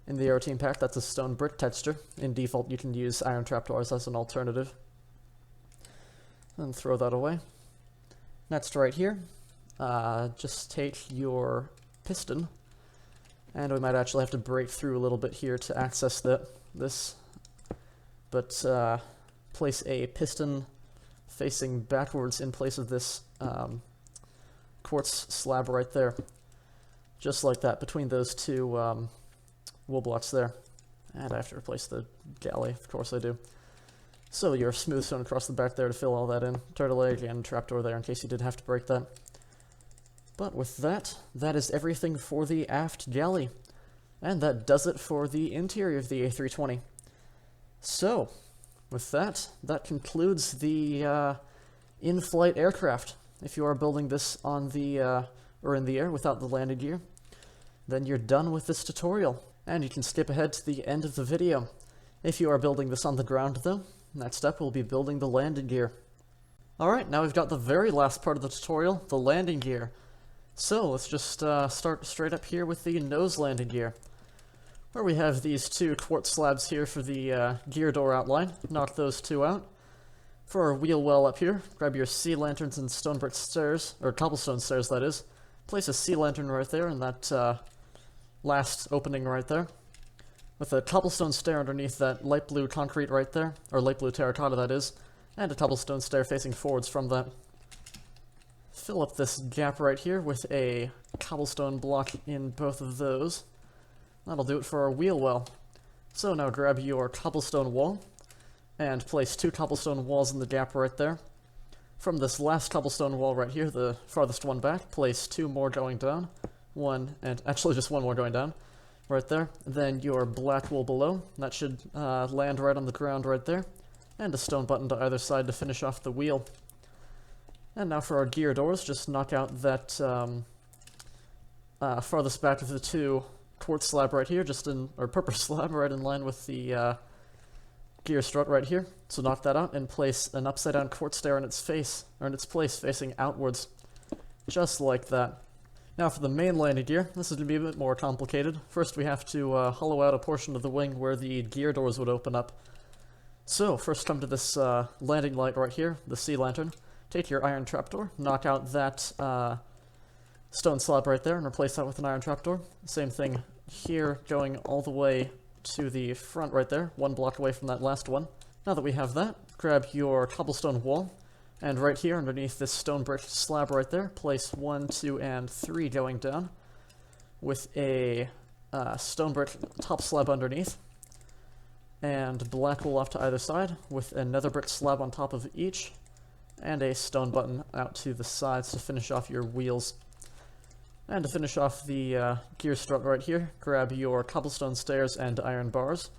In the Aeroteam pack, that's a stone brick texture. In default, you can use iron trapdoors as an alternative. And throw that away. Next right here, just take your piston, and we might actually have to break through a little bit here to access this, but place a piston facing backwards in place of this quartz slab right there, just like that, between those 2 wool blocks there. And I have to replace the galley, of course I do. So your smooth stone across the back there to fill all that in, turtle egg and trapdoor there in case you did have to break that. But with that, that is everything for the aft galley. And that does it for the interior of the A320. So, with that, that concludes the in-flight aircraft. If you are building this on the, or in the air without the landing gear, then you're done with this tutorial. And you can skip ahead to the end of the video. If you are building this on the ground though, next up we'll be building the landing gear. Alright, now we've got the very last part of the tutorial, the landing gear. So let's just start straight up here with the nose landing gear, where we have these 2 quartz slabs here for the gear door outline. Knock those 2 out. For our wheel well up here, grab your sea lanterns and stone brick stairs, or cobblestone stairs that is. Place a sea lantern right there in that last opening right there, with a cobblestone stair underneath that light blue concrete right there, or light blue terracotta that is, and a cobblestone stair facing forwards from that. Fill up this gap right here with a cobblestone block in both of those. That'll do it for our wheel well. So now grab your cobblestone wall, and place 2 cobblestone walls in the gap right there. From this last cobblestone wall right here, the farthest one back, place 2 more going down. 1, and actually just 1 more going down. Right there. Then your black wool below. That should land right on the ground right there. And a stone button to either side to finish off the wheel. And now for our gear doors, just knock out that farthest back of the 2 quartz slab right here, or purple slab right in line with the gear strut right here. So knock that out and place an upside down quartz stair in its face, or in its place facing outwards. Just like that. Now for the main landing gear, this is going to be a bit more complicated. First we have to hollow out a portion of the wing where the gear doors would open up. So first come to this landing light right here, the sea lantern. Take your iron trapdoor, knock out that stone slab right there and replace that with an iron trapdoor. Same thing here, going all the way to the front right there, 1 block away from that last one. Now that we have that, grab your cobblestone wall, and right here underneath this stone brick slab right there, place 1, 2, and 3 going down, with a stone brick top slab underneath, and black wool off to either side, with another brick slab on top of each, and a stone button out to the sides to finish off your wheels. And to finish off the gear strut right here, grab your cobblestone stairs and iron bars.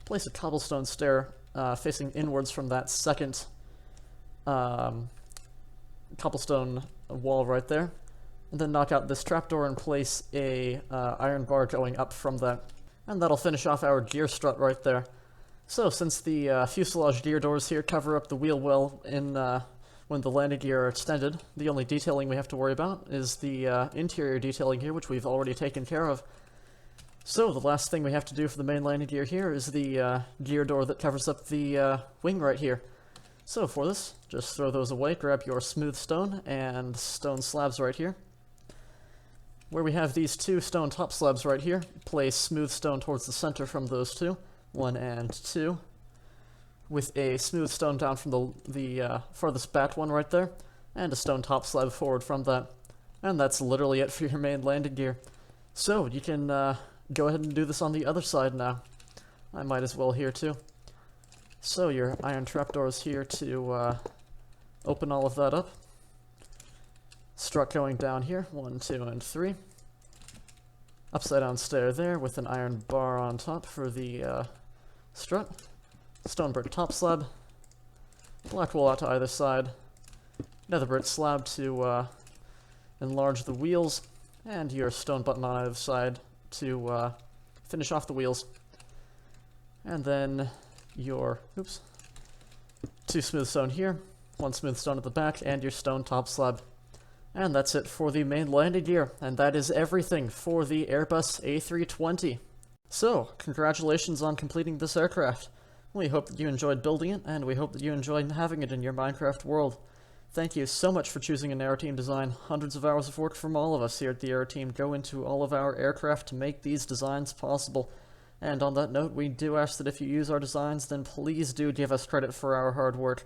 Place a cobblestone stair facing inwards from that second cobblestone wall right there. And then knock out this trapdoor and place a iron bar going up from that. And that'll finish off our gear strut right there. So, since the fuselage gear doors here cover up the wheel well in when the landing gear are extended, the only detailing we have to worry about is the interior detailing here, which we've already taken care of. So, the last thing we have to do for the main landing gear here is the gear door that covers up the wing right here. So, for this, just throw those away, grab your smooth stone and stone slabs right here. Where we have these two stone top slabs right here, place smooth stone towards the center from those two, 1 and 2, with a smooth stone down from the farthest back one right there, and a stone top slab forward from that. And that's literally it for your main landing gear. So, you can go ahead and do this on the other side now. I might as well here too. So, your iron trapdoors here to open all of that up. Strut going down here, 1, 2, and 3. Upside down stair there with an iron bar on top for the strut. Stone brick top slab. Black wool out to either side. Nether brick slab to enlarge the wheels. And your stone button on either side to finish off the wheels. And then your, oops, 2 smooth stone here, 1 smooth stone at the back, and your stone top slab. And that's it for the main landing gear, and that is everything for the Airbus A320. So, congratulations on completing this aircraft. We hope that you enjoyed building it, and we hope that you enjoyed having it in your Minecraft world. Thank you so much for choosing an Aeroteam design. Hundreds of hours of work from all of us here at the Aeroteam go into all of our aircraft to make these designs possible. And on that note, we do ask that if you use our designs, then please do give us credit for our hard work.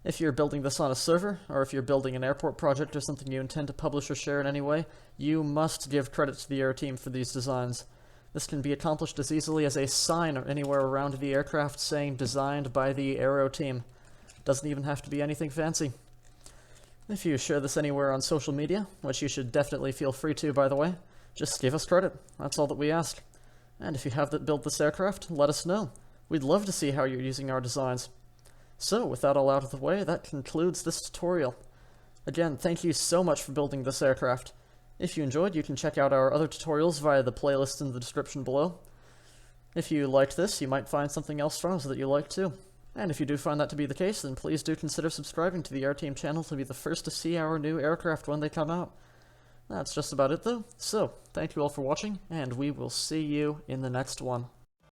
If you're building this on a server, or if you're building an airport project or something you intend to publish or share in any way, you must give credit to the Aeroteam for these designs. This can be accomplished as easily as a sign anywhere around the aircraft saying designed by the Aeroteam. Doesn't even have to be anything fancy. If you share this anywhere on social media, which you should definitely feel free to by the way, just give us credit. That's all that we ask. And if you have built this aircraft, let us know. We'd love to see how you're using our designs. So, with that all out of the way, that concludes this tutorial. Again, thank you so much for building this aircraft. If you enjoyed, you can check out our other tutorials via the playlist in the description below. If you liked this, you might find something else from us that you like too. And if you do find that to be the case, then please do consider subscribing to the Aeroteam channel to be the first to see our new aircraft when they come out. That's just about it though. So, thank you all for watching, and we will see you in the next one.